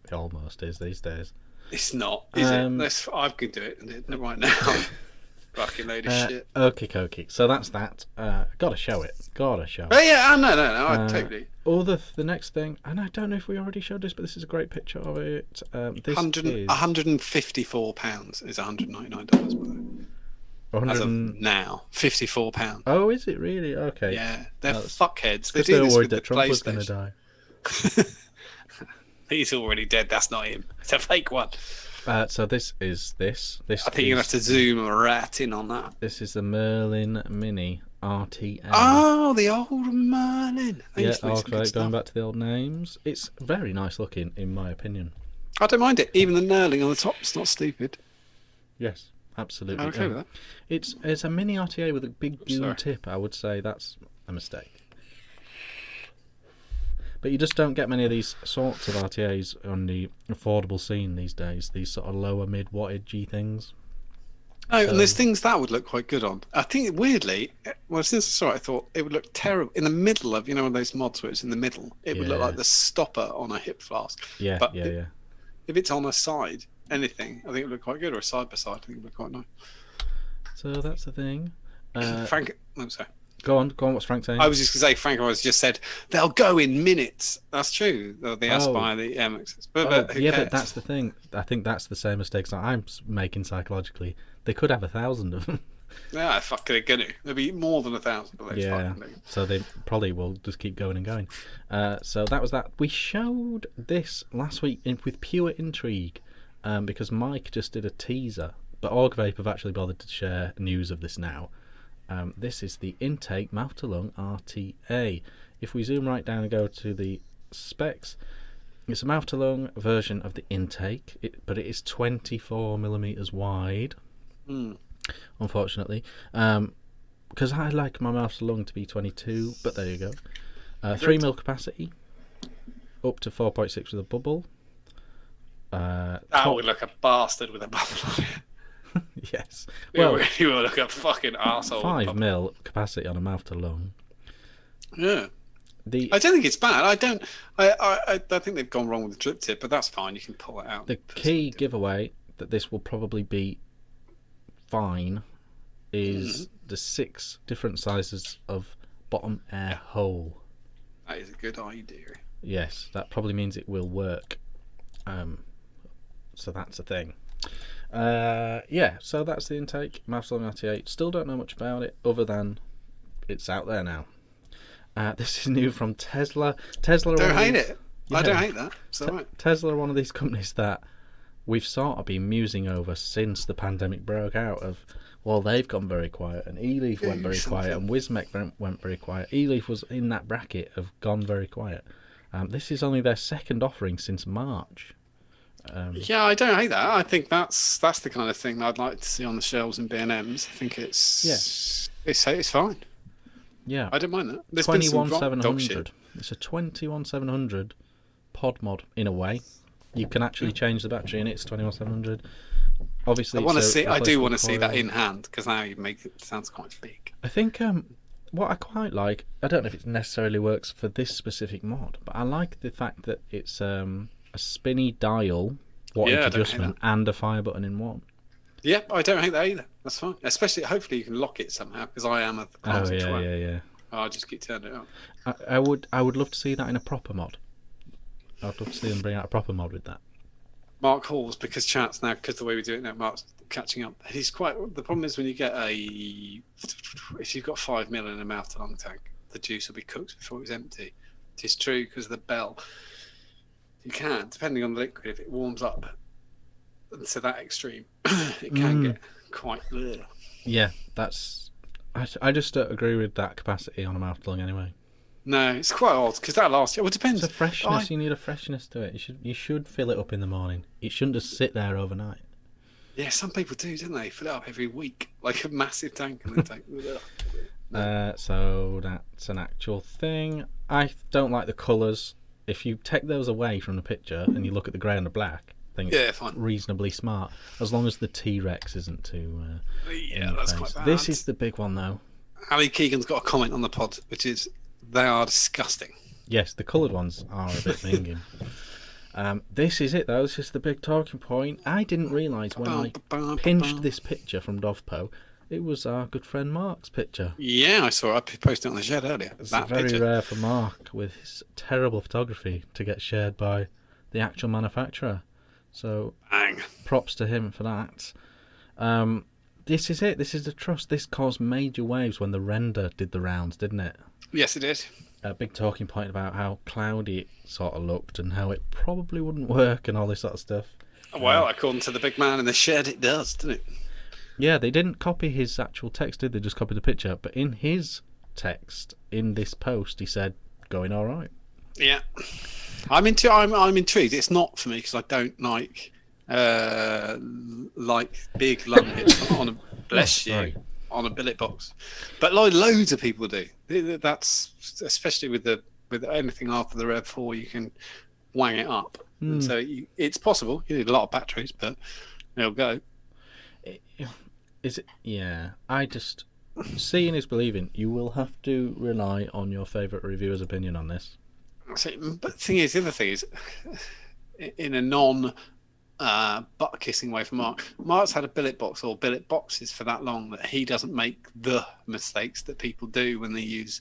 It almost is these days. It's not, is it? I could do it right now. Fucking load of shit. Okay. So that's that. Gotta show it. Oh yeah, no. I totally. The next thing, and I don't know if we already showed this, but this is a great picture of it. This is £154 is $199. As of now, £54. Oh, is it really? Okay. Yeah, they're fuckheads. They do this worried that Trump was going to die. He's already dead. That's not him. It's a fake one. So this is this. I think you're going to have to zoom right in on that. This is the Merlin Mini Rts. Oh, the old Merlin. Going back to the old names. It's very nice looking, in my opinion. I don't mind it. Even the knurling on the top is not stupid. Yes, absolutely. I'm okay with that. It's a mini RTA with a big goon tip. I would say that's a mistake. But you just don't get many of these sorts of RTAs on the affordable scene these days. These sort of lower mid wattage things. Oh, and there's things that would look quite good on. I think weirdly, since I saw it, I thought it would look terrible in the middle of one of those mods where it's in the middle. It would look like the stopper on a hip flask. Yeah, but yeah. If it's on a side, anything, I think it would look quite good, or a side by side, I think it would look quite nice. So that's the thing. Frank, I'm sorry. Go on. What's Frank saying? I was just going to say, Frank just said they'll go in minutes. That's true. The Aspire, the MXs. But but that's the thing. I think that's the same mistakes that I'm making psychologically. They could have 1,000 of them. Yeah, fuck, they're going to. There'll be more than 1,000. Yeah. So they probably will just keep going and going. So that was that. We showed this last week with pure intrigue because Mike just did a teaser. But Vape have actually bothered to share news of this now. This is the Intake Mouth to Lung RTA. If we zoom right down and go to the specs, it's a mouth to lung version of the Intake, but it is 24mm wide. Unfortunately, because I like my mouth to lung to be 22, but there you go. 3mm capacity, up to 4.6 with a bubble. That would look a bastard with a bubble on it. Yes. Well, you will look a fucking arsehole. 5mm capacity on a mouth to lung. Yeah. I don't think it's bad. I think they've gone wrong with the drip tip, but that's fine. You can pull it out. The key giveaway that this will probably be fine is the 6 different sizes of bottom air hole. That is a good idea. Yes, that probably means it will work. So that's a thing. So that's the Intake Mouth to Lung RTA. Still don't know much about it other than it's out there now. This is new from Tesla. Tesla. Don't hate it. Yeah. I don't hate that. Tesla are one of these companies that we've sort of been musing over since the pandemic broke out. They've gone very quiet, and eLeaf went very quiet, and Wismec went very quiet. eLeaf was in that bracket of gone very quiet. This is only their second offering since March. I don't hate that. I think that's the kind of thing I'd like to see on the shelves in B&Ms. I think it's fine. Yeah, I don't mind that. There's 21700. It's a 21700 pod mod in a way. You can actually change the battery in it. It's 21700. Obviously, I do want to see that in hand, because now you make it sounds quite big. I think what I quite like, I don't know if it necessarily works for this specific mod, but I like the fact that it's a spinny dial wattage adjustment and a fire button in one. Yeah, I don't hate that either. That's fine. Especially, hopefully, you can lock it somehow, because I am a clumsy twat. Yeah. I'll just keep turning it up. I would love to see that in a proper mod. I'd love to see them bring out a proper mod with that. Mark Halls, because chat's now, because the way we do it now, Mark's catching up. He's quite. The problem is when you get if you've got 5mm in a mouth to lung tank, the juice will be cooked before it's empty. It is true, because of the bell. You can, depending on the liquid, if it warms up to that extreme, it can get quite. Yeah, that's. I just don't agree with that capacity on a mouth to lung anyway. No, it's quite odd, because that last year. Well, it depends. It's a freshness. You need a freshness to it. You should fill it up in the morning. It shouldn't just sit there overnight. Yeah, some people do, don't they? Fill it up every week, like a massive tank, and then take it up. So that's an actual thing. I don't like the colours. If you take those away from the picture and you look at the grey and the black, I think it's reasonably smart. As long as the T-Rex isn't too. That's quite bad. This is the big one, though. Ali Keegan's got a comment on the pod, which is, they are disgusting. Yes, the coloured ones are a bit minging. This is it, though. This is the big talking point. I didn't realise when I pinched this picture from Dovpo, it was our good friend Mark's picture. Yeah, I saw it. I posted it on the shed earlier. It's very rare for Mark, with his terrible photography, to get shared by the actual manufacturer. So, props to him for that. This is it. This is the trust. This caused major waves when the render did the rounds, didn't it? Yes, it did. A big talking point about how cloudy it sort of looked and how it probably wouldn't work and all this sort of stuff. Well, according to the big man in the shed, it does, doesn't it? Yeah, they didn't copy his actual text, did they? Just copied the picture. But in his text, in this post, he said, going all right. Yeah. I'm intrigued. It's not for me, because I don't like big lung hits on a on a billet box, but loads of people do. That's especially with anything after the Rev 4, you can wang it up. So it's possible. You need a lot of batteries, but it'll go. Is it? Yeah. I just seeing is believing. You will have to rely on your favourite reviewer's opinion on this. But the other thing is, in a non butt kissing way for Mark's had a billet box or billet boxes for that long that he doesn't make the mistakes that people do when they use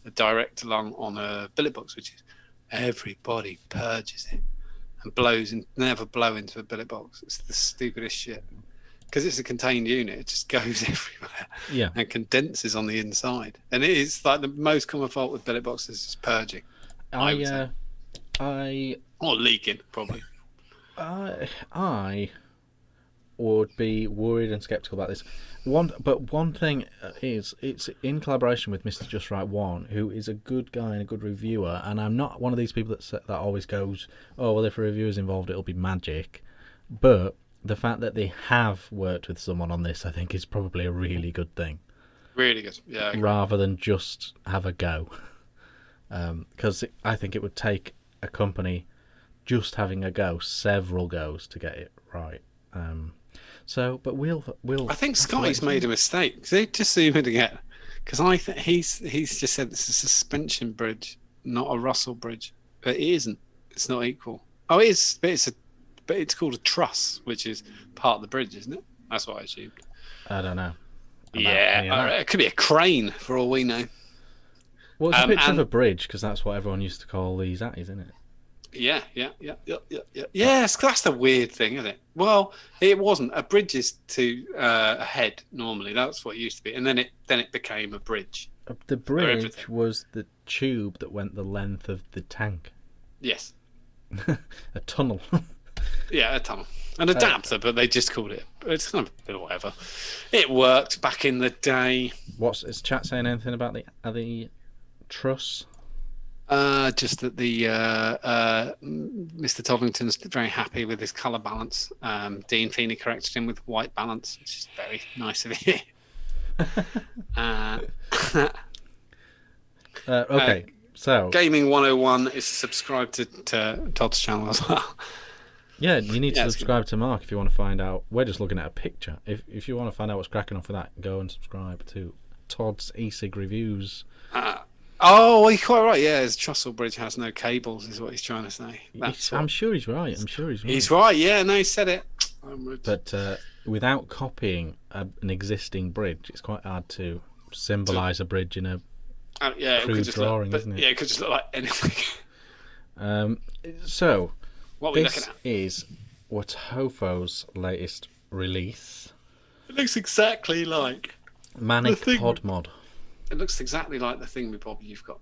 a direct lung on a billet box, which is everybody purges it and never blow into a billet box. It's the stupidest shit, because it's a contained unit. It just goes everywhere and condenses on the inside, and it is like the most common fault with billet boxes is purging. Or leaking, probably. I would be worried and skeptical about this. One thing is, it's in collaboration with Mr. Just Right One, who is a good guy and a good reviewer. And I'm not one of these people that always goes, "Oh well, if a reviewer's involved, it'll be magic." But the fact that they have worked with someone on this, I think, is probably a really good thing. Really good, yeah. Rather than just have a go, because I think it would take a company just having a go, several goes to get it right. But we'll. I think Scotty's made a mistake. They just zoom in again, because I think he's just said it's a suspension bridge, not a Russell bridge. But it isn't. It's not equal. Oh, it is. But it's called a truss, which is part of the bridge, isn't it? That's what I assumed. I don't know. It could be a crane for all we know. Well, it's a picture of a bridge, because that's what everyone used to call these atties, isn't it? Yeah. Yes, that's the weird thing, isn't it? Well, it wasn't. A bridge is to a head normally. That's what it used to be, and then it became a bridge. The bridge was the tube that went the length of the tank. Yes. A tunnel. Yeah, a tunnel. An adapter, but they just called it. It's kind of a bit of whatever. It worked back in the day. Is chat saying anything about the truss? Just that the Mr. Toddlington's very happy with his colour balance. Dean Feeney corrected him with white balance, which is very nice of you. Okay, so Gaming 101 is subscribed to Todd's channel as well. Yeah, you need to subscribe to Mark if you want to find out. We're just looking at a picture. If you want to find out what's cracking off with that, go and subscribe to Todd's e-cig reviews. Oh, you're quite right. Yeah, his Trussell Bridge has no cables, is what he's trying to say. I'm sure he's right. He's right. Yeah, no, he said it. But without copying an existing bridge, it's quite hard to symbolise a bridge in a crude drawing, isn't it? Yeah, it could just look like anything. So, what are we looking at? Is Watofo's latest release. It looks exactly like Manic Pod Mod. It looks exactly like the thingamabob you've got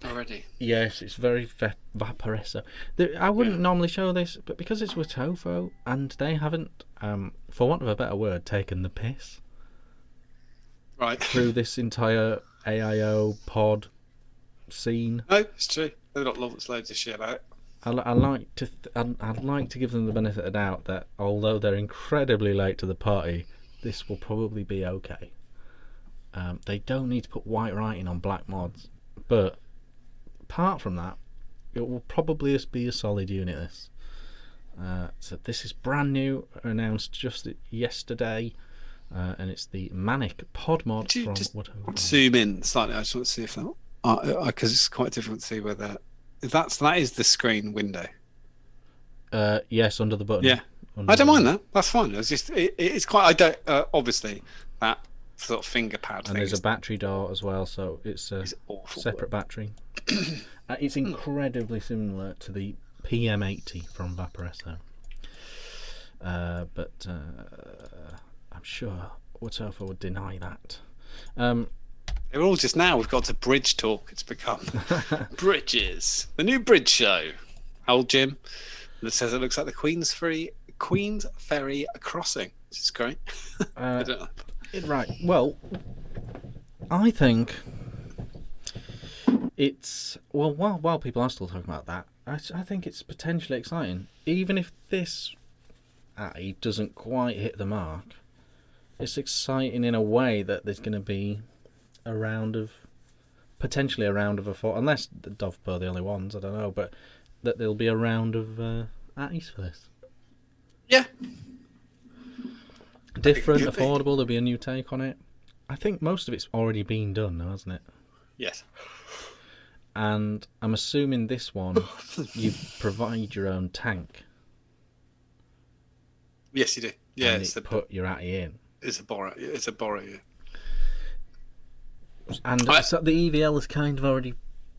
already. Yes, it's very Vaporessa. I wouldn't normally show this, but because it's Watofo, and they haven't, for want of a better word, taken the piss through this entire AIO pod scene. No, it's true. They've got loads of shit out. I'd like to give them the benefit of the doubt that although they're incredibly late to the party, this will probably be okay. They don't need to put white writing on black mods, but apart from that, it will probably just be a solid unit. So this is brand new, announced just yesterday, and it's the Manic Pod Mod from Watofu. Zoom in slightly. I just want to see if that, because it's quite difficult to see whether that is the screen window. Yes, under the button. Yeah, I don't mind that. That's fine. It's just it's quite. I don't obviously that sort of finger pad. And there's a battery door as well, so it's a separate battery. It's incredibly similar to the PM80 from Vaporessa, but I'm sure Watofu would deny that. They're all just now. We've got to bridge talk. It's become bridges. The new bridge show. Old Jim that says it looks like the Queen's Ferry crossing. This is great. I don't know. Right. Well, I think it's while people are still talking about that, I think it's potentially exciting. Even if this doesn't quite hit the mark, it's exciting in a way that there's going to be potentially a round of a four, unless the Dovpo are the only ones. I don't know, but that there'll be a round of atties for this. Yeah. Different, affordable. There'll be a new take on it. I think most of it's already been done now, hasn't it? Yes. And I'm assuming this one, you provide your own tank. Yes, you do. Yeah, and put your atty in. It's a borrow. Yeah. And so the EVL has kind of already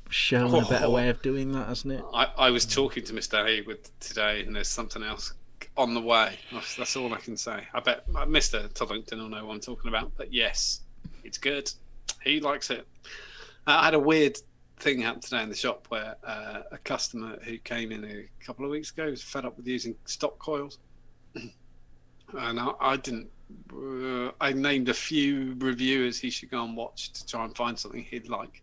shown a better way of doing that, hasn't it? I was talking to Mr. Haywood today, and there's something else on the way. That's all I can say. I bet Mr. Toddlington will know what I'm talking about. But yes, it's good. He likes it. I had a weird thing happen today in the shop where a customer who came in a couple of weeks ago was fed up with using stock coils. And I didn't. I named a few reviewers he should go and watch to try and find something he'd like.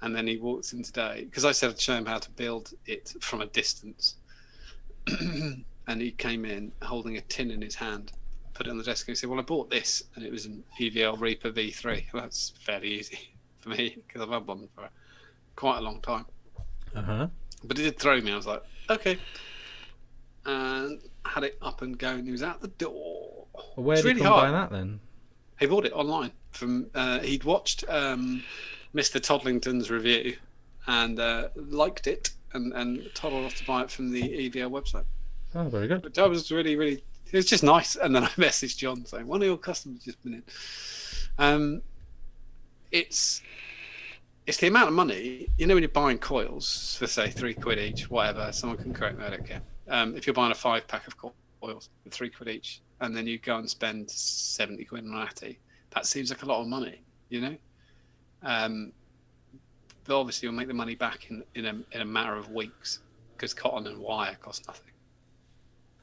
And then he walked in today because I said I'd show him how to build it from a distance. And he came in holding a tin in his hand, put it on the desk, and he said, "Well, I bought this, and it was an EVL Reaper V3." Well, that's fairly easy for me because I've had one for quite a long time. But it did throw me. I was like, okay. And had it up and going. He was out the door. Well, where did he come by that then? He bought it online from. He'd watched Mr. Toddlington's review and liked it and toddled off to buy it from the EVL website. Oh, very good. But I was really, really. It was just nice. And then I messaged John saying, "One of your customers just been in." It's the amount of money, when you're buying coils for say £3 each, whatever. Someone can correct me, I don't care. If you're buying a 5-pack of coils for £3 each, and then you go and spend 70 quid on an Atty, that seems like a lot of money, But obviously you'll make the money back in a matter of weeks because cotton and wire cost nothing.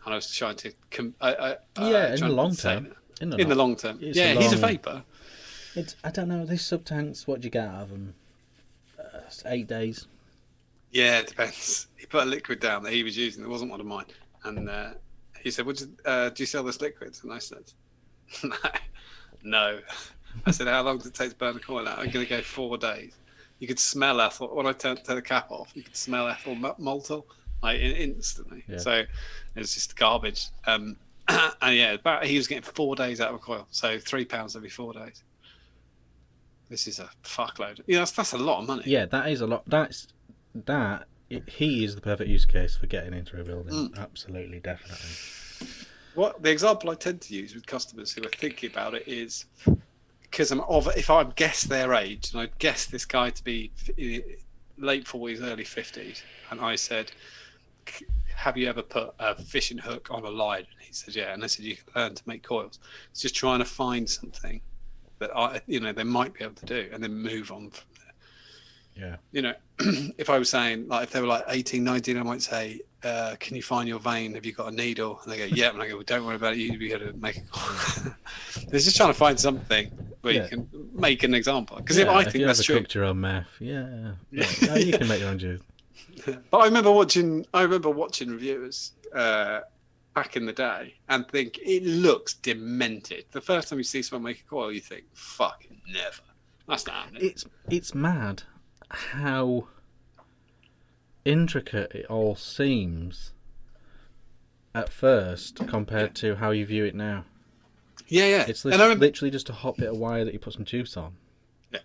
And I was trying to in the long term. In the long term, he's a vapor. I don't know, these sub tanks. What do you get out of them? 8 days. Yeah, it depends. He put a liquid down that he was using. It wasn't one of mine, and he said, "Do you sell this liquid?" And I said, "No." I said, "How long does it take to burn a coil out?" "I'm going to go 4 days." You could smell ethyl when I turned the cap off. You could smell ethyl maltol like instantly. Yeah. So it's just garbage. And yeah, he was getting 4 days out of a coil, so £3 every 4 days. This is a fuckload. Yeah, that's a lot of money. Yeah, that is a lot. He is the perfect use case for getting into a building. Absolutely, definitely. What the example I tend to use with customers who are thinking about it is because if I guess their age, and I guess this guy to be late 40s, early 50s, and I said, "Have you ever put a fishing hook on a line?" And he said, "Yeah." And I said, "You can learn to make coils." It's just trying to find something that they might be able to do, and then move on from there. Yeah. If I was saying, like, if they were like 18, 19, I might say, "Can you find your vein? Have you got a needle?" And they go, "Yeah." And I go, "Well, don't worry about it. You'll be able to make it." It's just trying to find something where you can make an example. Because I think that's true. Cooked your own meth, you can make your own juice. But I remember watching reviewers back in the day and think it looks demented. The first time you see someone make a coil, you think, "Fucking never." That's not happening. It's mad how intricate it all seems at first compared to how you view it now. Yeah. It's literally just a hot bit of wire that you put some juice on. Yeah.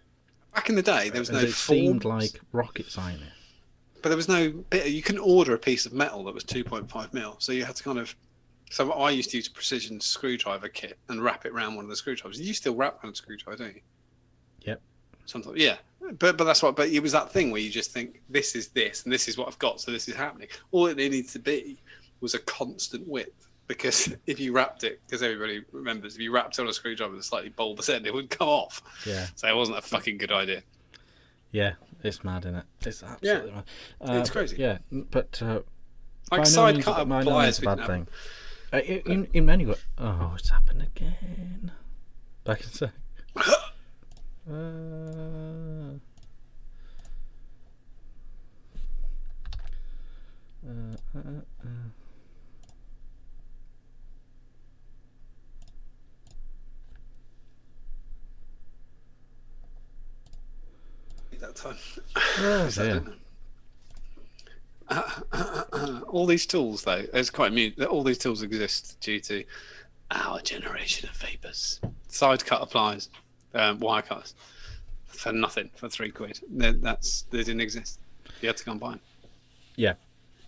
Back in the day, there was no. It seemed like rocket science. But there was no bit. You couldn't order a piece of metal that was 2.5 mil, so you had to kind of. So I used to use a precision screwdriver kit and wrap it around one of the screwdrivers. You still wrap around a screwdriver, don't you? Yep. Sometimes, yeah. But that's what. But it was that thing where you just think, "This is this, and this is what I've got, so this is happening." All it needed to be was a constant width, because if you wrapped it, because everybody remembers, if you wrapped it on a screwdriver with a slightly bulbous end, it would come off. Yeah. So it wasn't a fucking good idea. Yeah, it's mad, isn't it? It's absolutely mad. It's crazy. Yeah, but like side cut pliers, a bad thing. In many ways, it's happened again. Back in a sec. That time. Yeah. All these tools, though, it's quite amusing that all these tools exist due to our generation of vapors. Side cut pliers, wire cutters, for nothing, for £3. They didn't exist. You had to go and buy them. Yeah.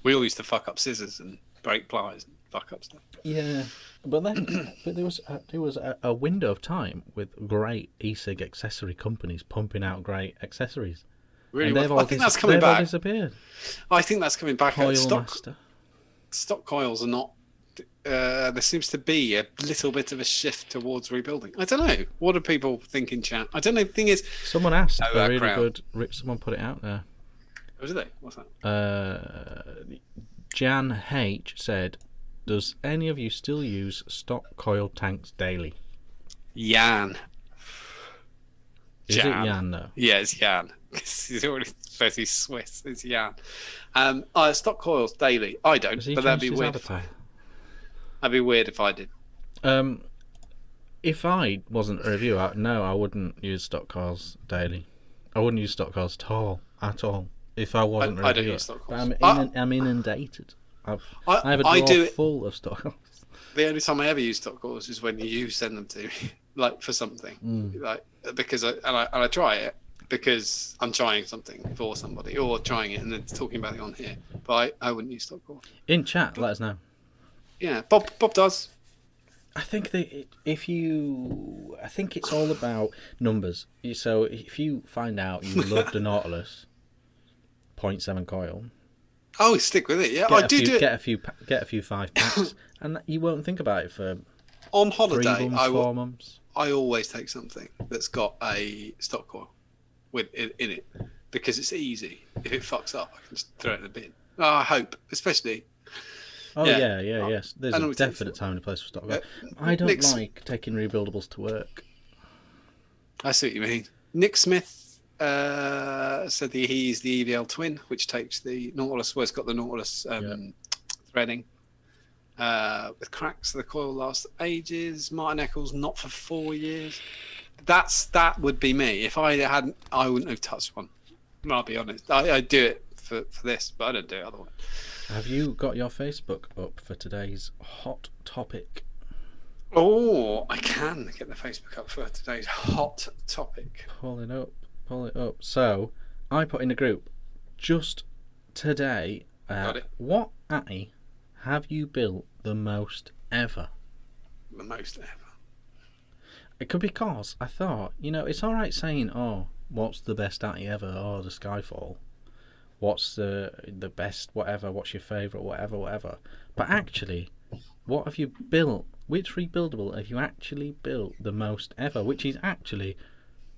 We all used to fuck up scissors and break pliers and fuck up stuff. Yeah, but there was a window of time with great e-cig accessory companies pumping out great accessories. Really, I think that's coming back. Disappeared. I think that's coming back. Coil Master. Stock coils are not. There seems to be a little bit of a shift towards rebuilding. I don't know. What do people think in chat? I don't know. The thing is, someone asked a really good. Someone put it out there. Oh, did they? What's that? Jan H said, Does any of you still use stock coil tanks daily? Jan. Is it Jan, though? Yeah, it's Jan. He's already supposed to be Swiss. It's Jan. Stock coils daily. I don't, but that'd be weird. That'd be weird if I did. If I wasn't a reviewer, no, I wouldn't use stock coils daily. I wouldn't use stock coils at all. If I wasn't a reviewer. I don't use stock coils. I'm inundated. I have a drawer full of stock coils. The only time I ever use stock coils is when you send them to me, like for something, like because I try it because I'm trying something for somebody or trying it and then talking about it on here. But I wouldn't use stock coils. In chat, let us know. Yeah, Bob does. I think I think it's all about numbers. So if you find out you loved a Nautilus 0.7 coil, stick with it. Yeah, I do it. Get a few 5-packs, and you won't think about it for on holiday. 3 months, 4 months. I always take something that's got a stock coil in it because it's easy. If it fucks up, I can just throw it in the bin. I hope, especially. Oh yes. There's a definite time and place for stock coil. I don't like taking rebuildables to work. I see what you mean. Nick Smith said he's the EVL twin, which takes the Nautilus. Well, it's got the Nautilus threading with cracks. So the coil lasts ages. Martin Eccles, not for 4 years. That would be me. If I hadn't, I wouldn't have touched one. I'll be honest. I do it for this, but I don't do it otherwise. Have you got your Facebook up for today's hot topic? Oh, I can get the Facebook up for today's hot topic. Pull it up. So, I put in a group just today. Got it. What Atty have you built the most ever? The most ever. It could be because I thought, it's all right saying, what's the best Atty ever? Oh, the Skyfall. What's the best whatever? What's your favourite whatever? But actually, what have you built? Which rebuildable have you actually built the most ever? Which is actually,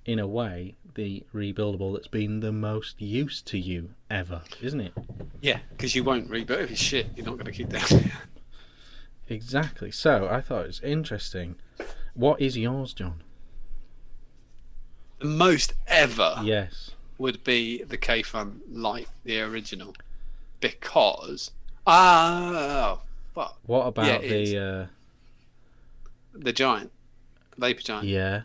in a way, the rebuildable that's been the most use to you ever, isn't it? Yeah, because you won't rebuild if it's shit. You're not going to keep that. Exactly. So I thought it was interesting. What is yours, John? The most ever. Yes. Would be the K-Fun Light, the original, because what about the giant, Vapor Giant? Yeah,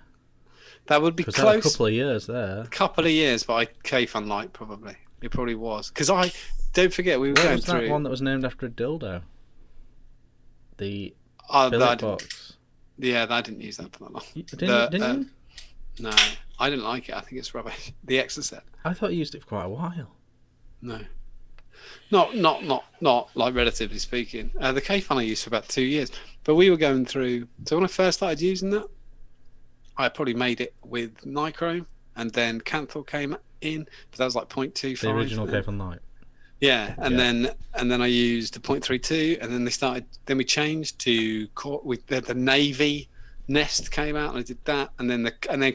that would be close. That a couple of years there. A couple of years, but K-Fun Light probably. It probably was because I don't forget we were going through. What was that one that was named after a dildo? The billet box. Yeah, I didn't use that for that long. Didn't you? No, I didn't like it. I think it's rubbish. The Exocet. I thought you used it for quite a while. No. Not like relatively speaking. The K-Fun I used for about 2 years. But we were going through... So when I first started using that, I probably made it with Nichrome, and then Canthal came in, but that was like 0.25. The original K-Fun Light. Yeah, and then I used the 0.32, and then we changed to the Navy Nest came out, and I did that, and then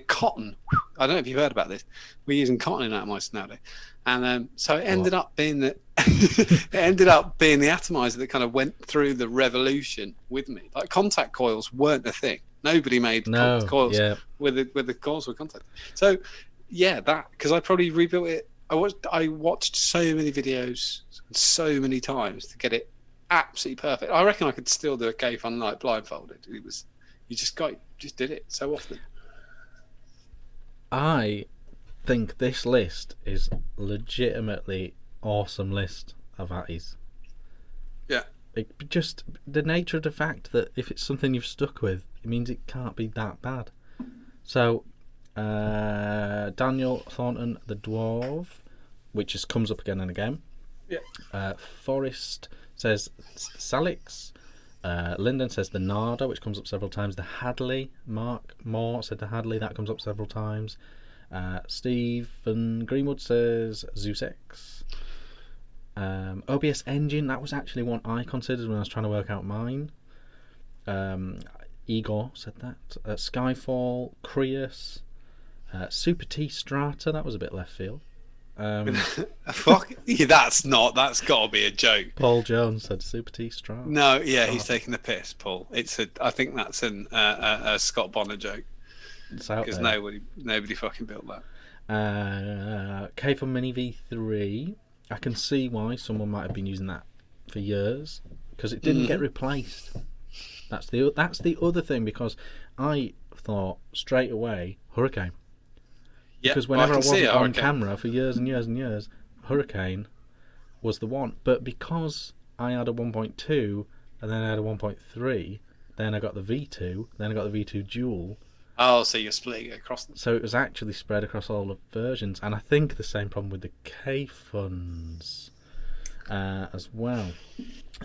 cotton. I don't know if you've heard about this. We're using cotton in atomizer nowadays, and so it ended up being the atomizer that kind of went through the revolution with me. Like contact coils weren't a thing. Nobody made coils with the coils with contact. So yeah, that because I probably rebuilt it. I watched so many videos so many times to get it absolutely perfect. I reckon I could still do a K-Fun Light blindfolded. It was. You just did it so often. I think this list is legitimately awesome list of Atties. Yeah. Just the nature of the fact that if it's something you've stuck with, it means it can't be that bad. So, Daniel Thornton, the Dwarf, which just comes up again and again. Yeah. Forrest says Salix. Lyndon says the Narda, which comes up several times. The Hadley, Mark Moore said the Hadley, that comes up several times. Stephen Greenwood says Zeus X. OBS Engine, that was actually one I considered when I was trying to work out mine. Igor said that. Skyfall, Creus, Super T Strata, that was a bit left field. Fuck, that's got to be a joke. Paul Jones said Super T straw. No, yeah, he's taking the piss, Paul. I think that's a Scott Bonner joke. It's out because there. nobody fucking built that. K-Fun Mini V3. I can see why someone might have been using that for years because it didn't get replaced. That's the other thing, because I thought straight away Hurricane. Yeah, because whenever I wasn't on Hurricane. camera for years and years and years, Hurricane was the one. But because I had a 1.2 and then I had a 1.3, then I got the V2, then I got the V2 Dual. Oh, so you're splitting it across them. So it was actually spread across all the versions, and I think the same problem with the K-Funs as well.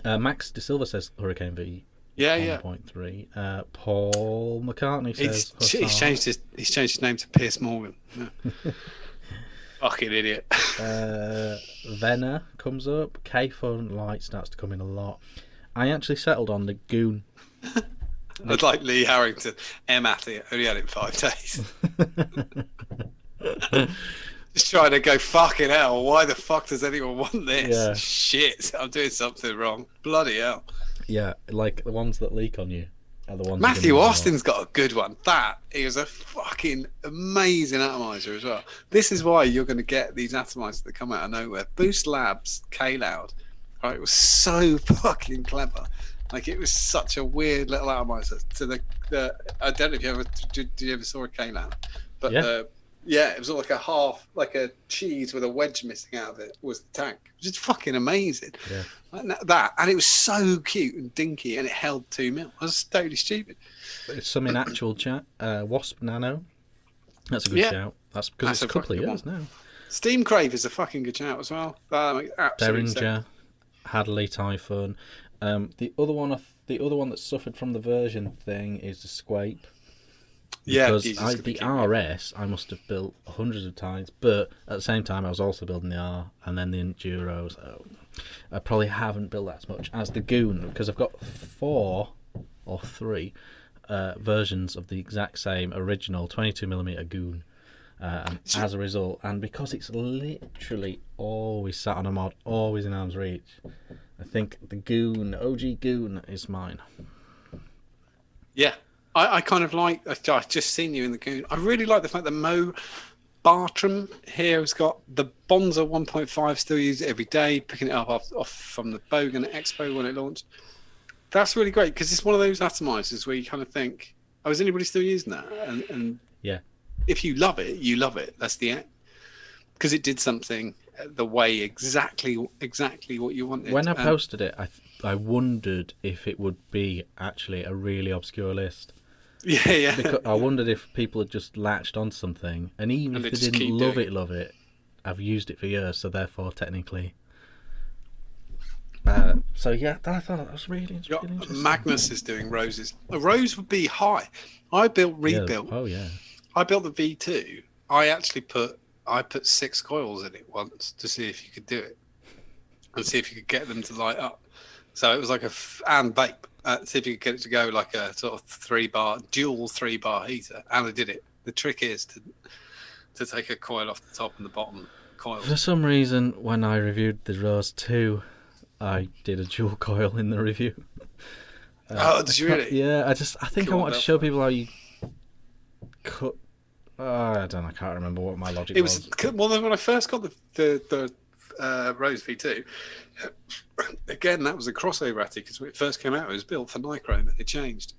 Max De Silva says Hurricane V. Yeah, 1.3. Paul McCartney says he's changed his name to Piers Morgan. Yeah. Fucking idiot. Venner comes up. K-Fun Light starts to come in a lot. I actually settled on the Goon. I'd like Lee Harrington. Atty only had it 5 days. Just trying to go, fucking hell, why the fuck does anyone want this? Yeah. Shit, I'm doing something wrong. Bloody hell. Yeah, like the ones that leak on you are the ones. Matthew Austin's got a good one. That is a fucking amazing atomizer as well. This is why you're going to get these atomizers that come out of nowhere. Boost Labs K-Loud. Right, it was so fucking clever. Like, it was such a weird little atomizer. To the I don't know if you ever did you ever saw a K-Loud, but yeah, it was like a half, like a cheese with a wedge missing out of it was the tank. It was just fucking amazing. Yeah. Like that, and it was so cute and dinky, and it held 2 mil. I was totally stupid. It's some in actual chat. Wasp Nano. That's a good shout. That's because it's a couple of years now. Steam Crave is a fucking good shout as well. Derringer, Hadley Typhoon. The other one that suffered from the version thing is the Squape. Because the RS I must have built hundreds of times, but at the same time I was also building the R and then the Enduros. I probably haven't built that as much as the Goon, because I've got 4 or 3 versions of the exact same original 22mm Goon. As a result, and because it's literally always sat on a mod, always in arm's reach, I think the Goon, OG Goon, is mine. Yeah. I kind of like. I've just seen you in the Goon. I really like the fact that Mo Bartram here has got the Bonza 1.5. Still use it every day, picking it up off from the Bogan Expo when it launched. That's really great, because it's one of those atomizers where you kind of think, "Oh, is anybody still using that?" And yeah, if you love it, you love it. That's the end, because it did something the way exactly what you wanted. When I posted it, I wondered if it would be actually a really obscure list. Yeah. Because I wondered if people had just latched on something, and even if they didn't love it, I've used it for years, so therefore technically. So yeah, I thought that was really interesting. Magnus is doing roses. A rose would be high. I rebuilt. Yeah. Oh yeah. I built the V2. I actually put 6 coils in it once to see if you could do it, and see if you could get them to light up. So it was like and vape. See if you could get it to go like a sort of dual 3-bar heater, and I did it. The trick is to take a coil off the top and the bottom coil. For some reason, when I reviewed the Rose 2, I did a dual coil in the review. Did you really? Yeah, I think I wanted to show people how you cut. I don't know. I can't remember what my logic was. Well, when I first got the Rose V2, again, that was a crossover attic, because when it first came out, it was built for nichrome, and it changed.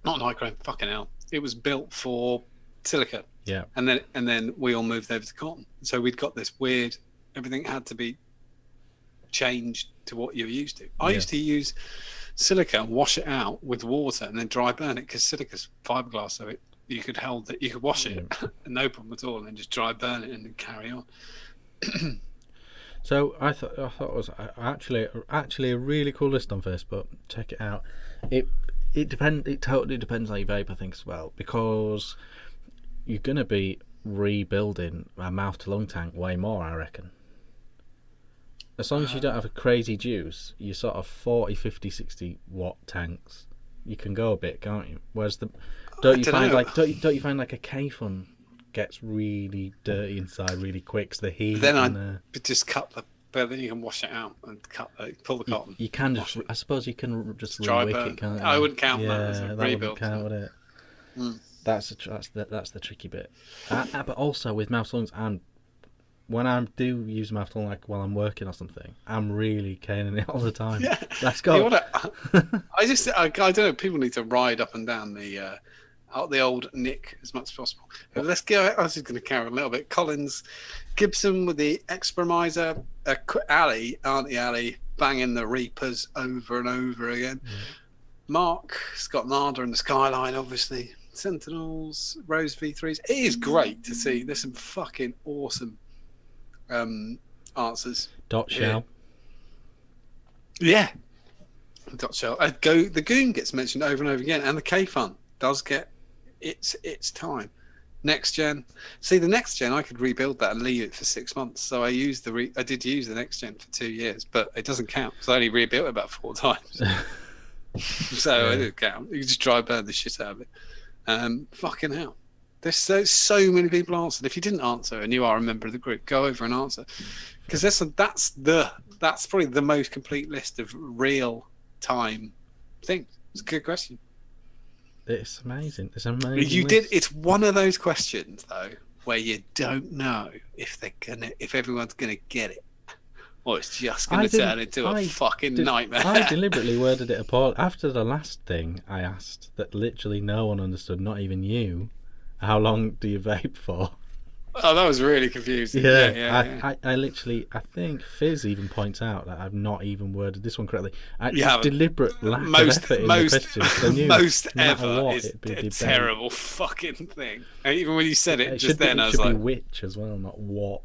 Not nichrome, fucking hell. It was built for silica. Yeah. And then we all moved over to cotton. So we'd got this weird. Everything had to be changed to what you're used to. I used to use silica and wash it out with water and then dry burn it, because silica's fiberglass, so you could hold it, you could wash it, no problem at all, and then just dry burn it and then carry on. So I thought it was actually a really cool list on Facebook. Check it out. It totally depends how you vape, I think, as well, because you're gonna be rebuilding a mouth to lung tank way more, I reckon. As long as you don't have a crazy juice, you sort of 40, 50, 60 watt tanks, you can go a bit, can't you? Whereas don't you find like a K-Fun gets really dirty inside really quick. So the heat. Then I just cut the. But then you can wash it out and pull the cotton. You can just. I suppose you can just dry re-wick burn. it, can't you? I wouldn't count that as a that rebuild. Wouldn't count, would it? Mm. That's the tricky bit. But also with mouth lungs, and when I do use mouth lung, like while I'm working or something, I'm really caning it all the time. Yeah. Let's go. I don't know. People need to ride up and down the old Nic as much as possible. But let's go. I was just going to carry on a little bit. Collins, Gibson with the Expermiser, Auntie Ali, banging the Reapers over and over again. Yeah. Mark, Scott Narder and the Skyline, obviously. Sentinels, Rose V3s. It is great to see. There's some fucking awesome answers. Dot shell. Yeah. Dot shell. The Goon gets mentioned over and over again, and the K-Fun does get its time. Next gen. See, the next gen, I could rebuild that and leave it for 6 months. So I did use the next gen for 2 years, but it doesn't count because I only rebuilt it about 4 times. So it didn't count. You can just dry burn the shit out of it. Fucking hell. There's so many people answered. If you didn't answer and you are a member of the group, go over and answer. Because that's probably the most complete list of real time things. It's a good question. It's amazing. It's amazing. It's one of those questions though where you don't know if everyone's gonna get it. Or it's just going to turn into a fucking nightmare. I deliberately worded it appalling. After the last thing I asked, that literally no one understood, not even you, how long do you vape for? Oh, that was really confusing. Yeah. I think Fizz even points out that I've not even worded this one correctly. Deliberate lack of effort in the question. So most ever is a terrible fucking thing. And even when you said it just then, I was like... It should be which as well, not what.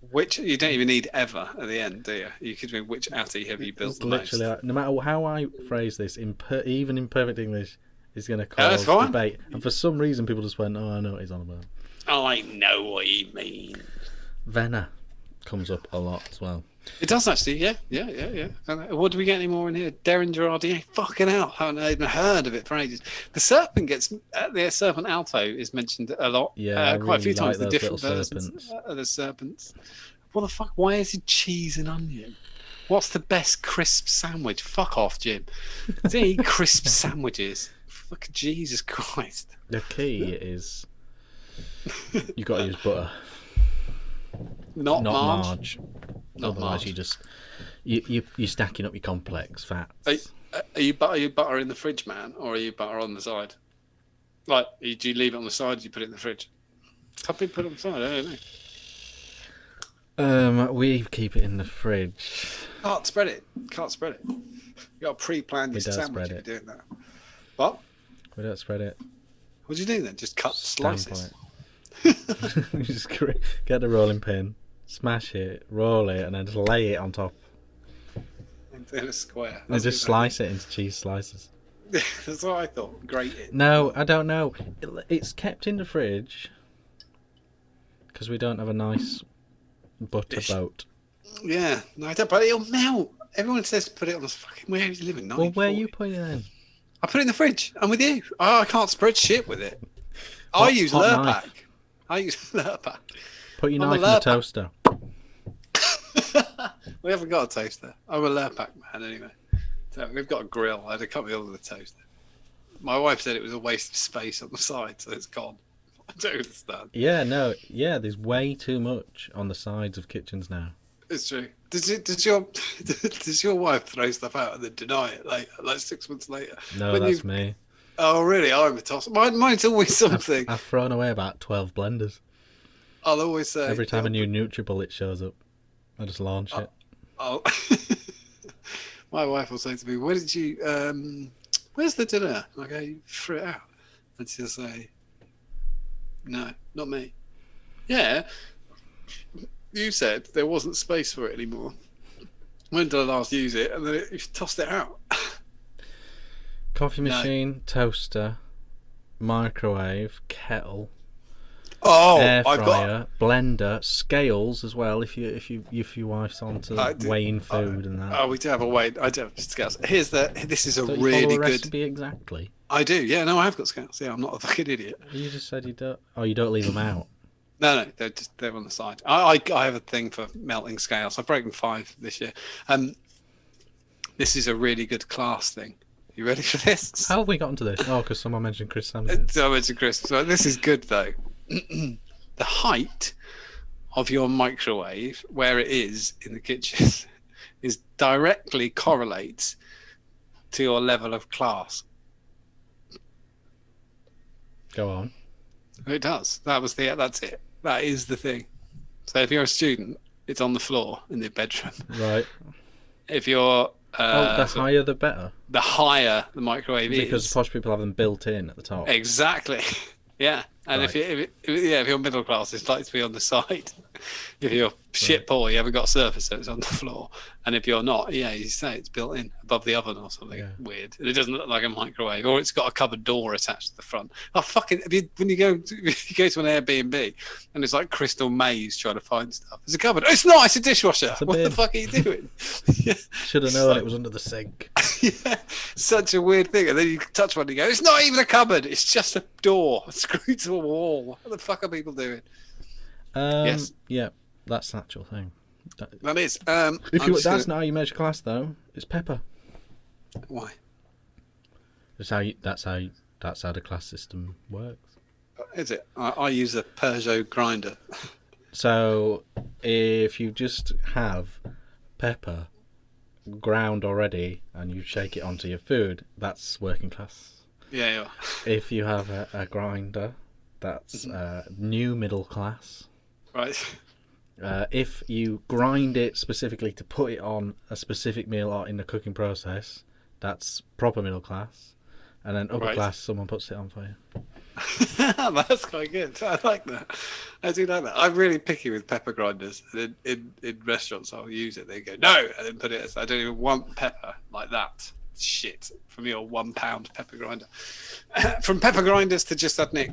Which you don't even need ever at the end, do you? You could be which Atty have you built the literally most? Like, no matter how I phrase this, even in perfect English, is going to cause debate. And for some reason, people just went, "Oh, I know what he's on about." I know what you mean. Venna comes up a lot as well. It does actually, yeah. What do we get any more in here? Derringer RDA, fucking hell, haven't even heard of it for ages. The Serpent the Serpent Alto is mentioned a lot, quite a few times. The different versions of the Serpents. What the fuck? Why is it cheese and onion? What's the best crisp sandwich? Fuck off, Jim. Do you eat crisp sandwiches? Fucking Jesus Christ. The key is you got to use butter. Not Marge. Otherwise, you're stacking up your complex fats. Are you butter in the fridge, man, or are you butter on the side? Like, do you leave it on the side? Or do you put it in the fridge? Some people put it on the side. I don't know. We keep it in the fridge. Can't spread it. You got to pre-plan your sandwich if you're doing that. What? We don't spread it. What do you do then? Just cut slices. You just get the rolling pin, smash it, roll it, and then just lay it on top. In a square. And just slice it into cheese slices. That's what I thought. Grate it. No, I don't know. It's kept in the fridge because we don't have a nice butter boat. Yeah, no, I don't. But it'll melt. Everyone says put it on the fucking. Where are you living? Well, where are you putting it then? I put it in the fridge. I'm with you. Oh, I can't spread shit with it. I use Lurpak. Put your knife in the toaster. We haven't got a toaster. I'm a Lurpak man anyway. So we've got a grill. I had a couple of the toaster. My wife said it was a waste of space on the side, so it's gone. I don't understand. Yeah, there's way too much on the sides of kitchens now. It's true. Does your wife throw stuff out and then deny it later, like 6 months later? No, that's me. Oh, really? I'm a tosser. Mine's always something. I've thrown away about 12 blenders. I'll always say... Every time a new NutriBullet shows up, I just launch it. My wife will say to me, where's the dinner? I go, you threw it out. And she'll say, no, not me. Yeah, you said there wasn't space for it anymore. When did I last use it? And then you tossed it out. Coffee machine, toaster, microwave, kettle. Oh, air I've fryer, got. blender, scales as well. If your wife's onto weighing food and that. Oh, we do have a weight. I do have scales. This is a Don't you follow really a good. recipe exactly? I do. Yeah, no, I have got scales. Yeah, I'm not a fucking idiot. You just said you don't. Oh, you don't leave them out. No, they're on the side. I have a thing for melting scales. I've broken 5 this year. This is a really good class thing. You ready for this? How have we gotten to this? Oh, because someone mentioned Chris Sampson. So I mentioned Chris. So this is good though. The height of your microwave, where it is in the kitchen, is directly correlates to your level of class. Go on. It does. That's it. That is the thing. So if you're a student, it's on the floor in the bedroom. Right. If you're the higher the better. The higher the microwave is. Because posh people have them built in at the top. Exactly. Yeah. And Right. if you're middle class, it's likely to be on the side. If you're shit poor, you haven't got a surface, so it's on the floor. And if you're not, yeah, you say it's built in above the oven or something weird. And it doesn't look like a microwave, or it's got a cupboard door attached to the front. Oh fucking! When you go to an Airbnb and it's like crystal maze trying to find stuff. There's a cupboard. Oh, it's not. It's a dishwasher. What the fuck are you doing? Yeah. Should have known it was under the sink. Yeah, such a weird thing. And then you touch one and you go, it's not even a cupboard. It's just a door screwed to a wall. What the fuck are people doing? Yes. Yeah, that's the actual thing. That is. That's not how you measure class, though. It's pepper. Why? That's how the class system works. Is it? I use a Peugeot grinder. So if you just have pepper ground already and you shake it onto your food, that's working class. Yeah. If you have a grinder, that's new middle class. Right. If you grind it specifically to put it on a specific meal or in the cooking process, that's proper middle class. And then upper class, someone puts it on for you. That's quite good. I like that. I do like that. I'm really picky with pepper grinders. In restaurants, I'll use it. They go, no, and then put it. I don't even want pepper like that. Shit. From your £1 pepper grinder. From pepper grinders to Just Add Nic.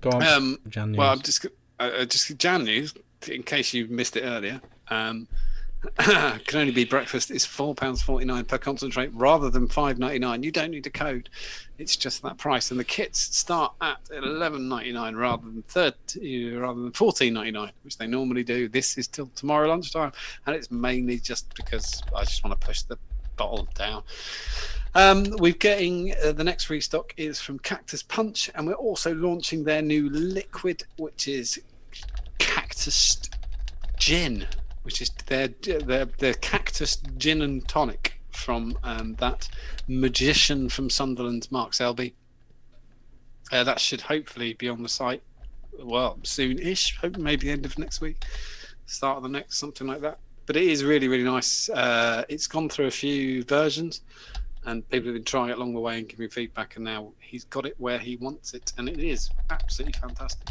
Go on. Jan news. Well, I'm just Jan news, in case you missed it earlier. Can only be breakfast is £4.49 per concentrate rather than $5.99. You don't need a code. It's just that price, and the kits start at $11.99 rather than $14.99, which they normally do. This is till tomorrow lunchtime, and it's mainly just because I just want to push the bottle down. We're getting the next restock is from Cactus Punch, and we're also launching their new liquid, which is Cactus Gin, which is their Cactus Gin and Tonic from that magician from Sunderland, Mark Selby. That should hopefully be on the site, well, soon-ish, maybe the end of next week, start of the next, something like that. But it is really, really nice. It's gone through a few versions, and people have been trying it along the way and giving feedback, and now he's got it where he wants it, and it is absolutely fantastic.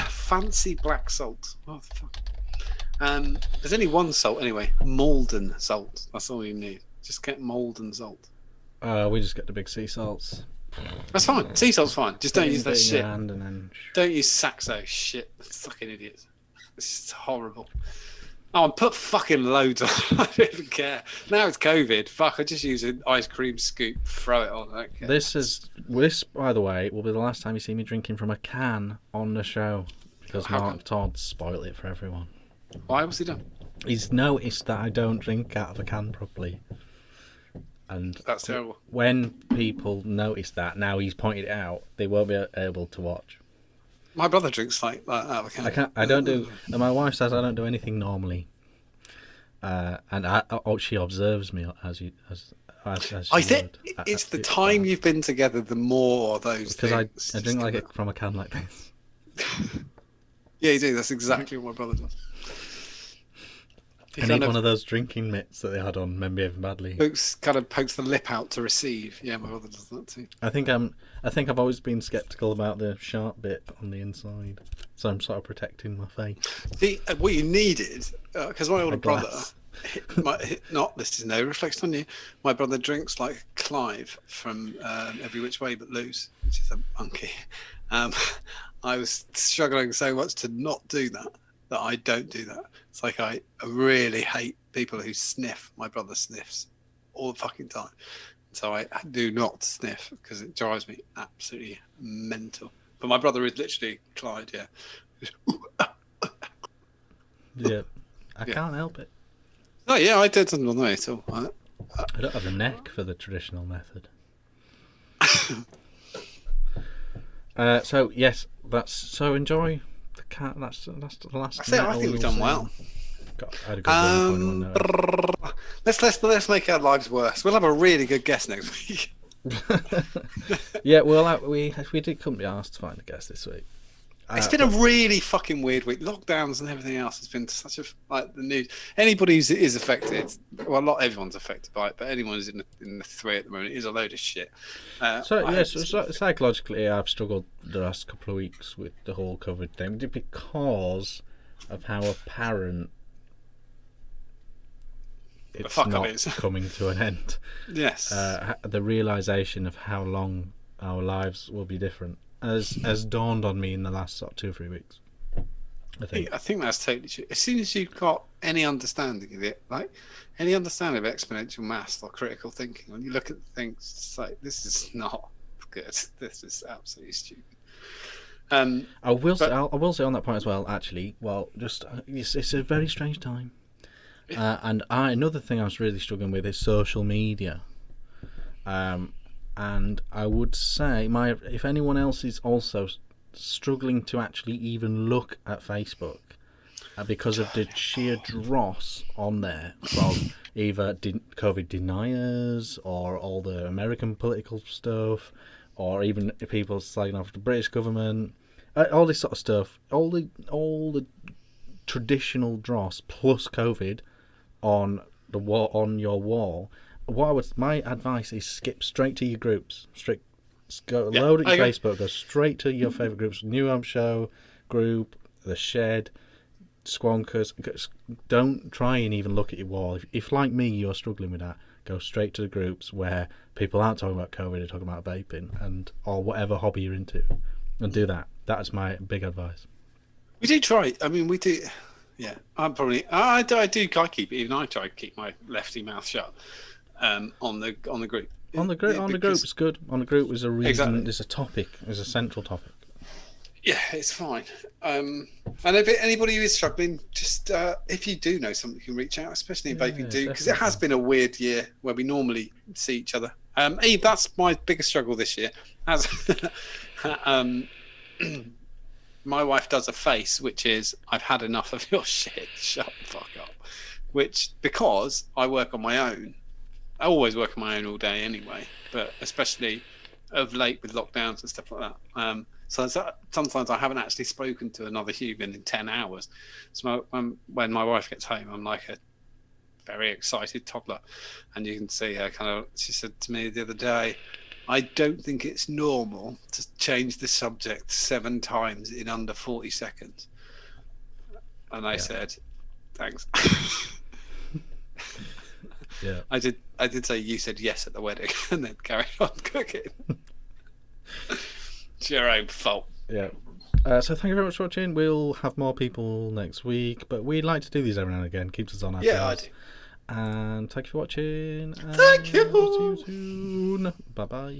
Fancy black salt. What the fuck? There's only one salt anyway. Malden salt. That's all you need. Just get Malden salt. We just get the big sea salts. That's fine. Sea salt's fine. Just don't use that shit. Then... Don't use Saxo shit. Fucking idiots. This is horrible. Oh, and put fucking loads on. I don't even care. Now it's COVID. Fuck, I just use an ice cream scoop. Throw it on. I don't care. This, by the way, will be the last time you see me drinking from a can on the show. Because Mark Todd spoiled it for everyone. Why was he done? He's noticed that I don't drink out of a can properly. And that's terrible. When people notice that, now he's pointed it out, they won't be able to watch. My brother drinks like that out of a can. I don't do. And my wife says I don't do anything normally. And she observes me as I think it's the time you've been together, the more those because things. I drink like it from a can like this. Yeah, you do. That's exactly what my brother does. I need one of those drinking mitts that they had on Men Behaving Badly. Kind of pokes the lip out to receive. Yeah, my brother does that too. I think I've always been sceptical about the sharp bit on the inside, so I'm sort of protecting my face. See, what you needed, because my older brother, this is no reflection on you. My brother drinks like Clive from Every Which Way But Loose. which is a monkey. I was struggling so much to not do that I don't do that. It's like I really hate people who sniff. My brother sniffs all the fucking time. So I do not sniff because it drives me absolutely mental. But my brother is literally Clyde, yeah. Yeah, I can't help it. Oh, yeah, I did something on the way at all. I don't have the neck for the traditional method. So yes, so enjoy the cat. That's the last. I think we've done well. I had a good Let's make our lives worse. We'll have a really good guest next week. Yeah, well, we did come to ask to find a guest this week. It's been a really fucking weird week. Lockdowns and everything else has been such the news. Anybody who is affected, well, not everyone's affected by it, but anyone who's in the three at the moment is a load of shit. Psychologically, I've struggled the last couple of weeks with the whole COVID thing because of how apparent it's not coming to an end. Yes. The realisation of how long our lives will be different has dawned on me in the last 2 or 3 weeks. I think that's totally true. As soon as you've got any understanding of it, like any understanding of exponential maths or critical thinking, when you look at things, it's like, this is not good. This is absolutely stupid. I will say on that point as well. Actually, it's a very strange time. And another thing I was really struggling with is social media. And I would say, if anyone else is also struggling to actually even look at Facebook because of the sheer dross on there from either COVID deniers or all the American political stuff, or even people slagging off the British government, all this sort of stuff, all the traditional dross plus COVID on the wall, on your wall. My advice is skip straight to your groups. Load at your Facebook, go straight to your favourite groups. New Home Show group, The Shed, Squonkers. Don't try and even look at your wall. If like me, you're struggling with that, go straight to the groups where people aren't talking about COVID, they're talking about vaping or whatever hobby you're into, and do that. That's my big advice. We do try. I mean, we do. Yeah, I keep it. Even I try to keep my lefty mouth shut. On the group. On the group is good. On the group is a reason. Exactly. There's a topic. There's a central topic. Yeah, it's fine. And if anybody who is struggling, just if you do know something, you can reach out, especially in vaping too, because it has been a weird year where we normally see each other. Eve, that's my biggest struggle this year. My wife does a face, which is, I've had enough of your shit. Shut the fuck up. Which, because I work on my own. I always work on my own all day anyway, but especially of late with lockdowns and stuff like that. So sometimes I haven't actually spoken to another human in 10 hours. So when my wife gets home, I'm like a very excited toddler. And you can see her she said to me the other day, I don't think it's normal to change the subject 7 times in under 40 seconds. And I said, thanks. Yeah, I did say you said yes at the wedding and then carried on cooking. It's your own fault. Yeah. So thank you very much for watching. We'll have more people next week, but we'd like to do these every now and again. Keeps us on our toes. Yeah, I do. And thank you for watching. Thank you. See you soon. Bye bye.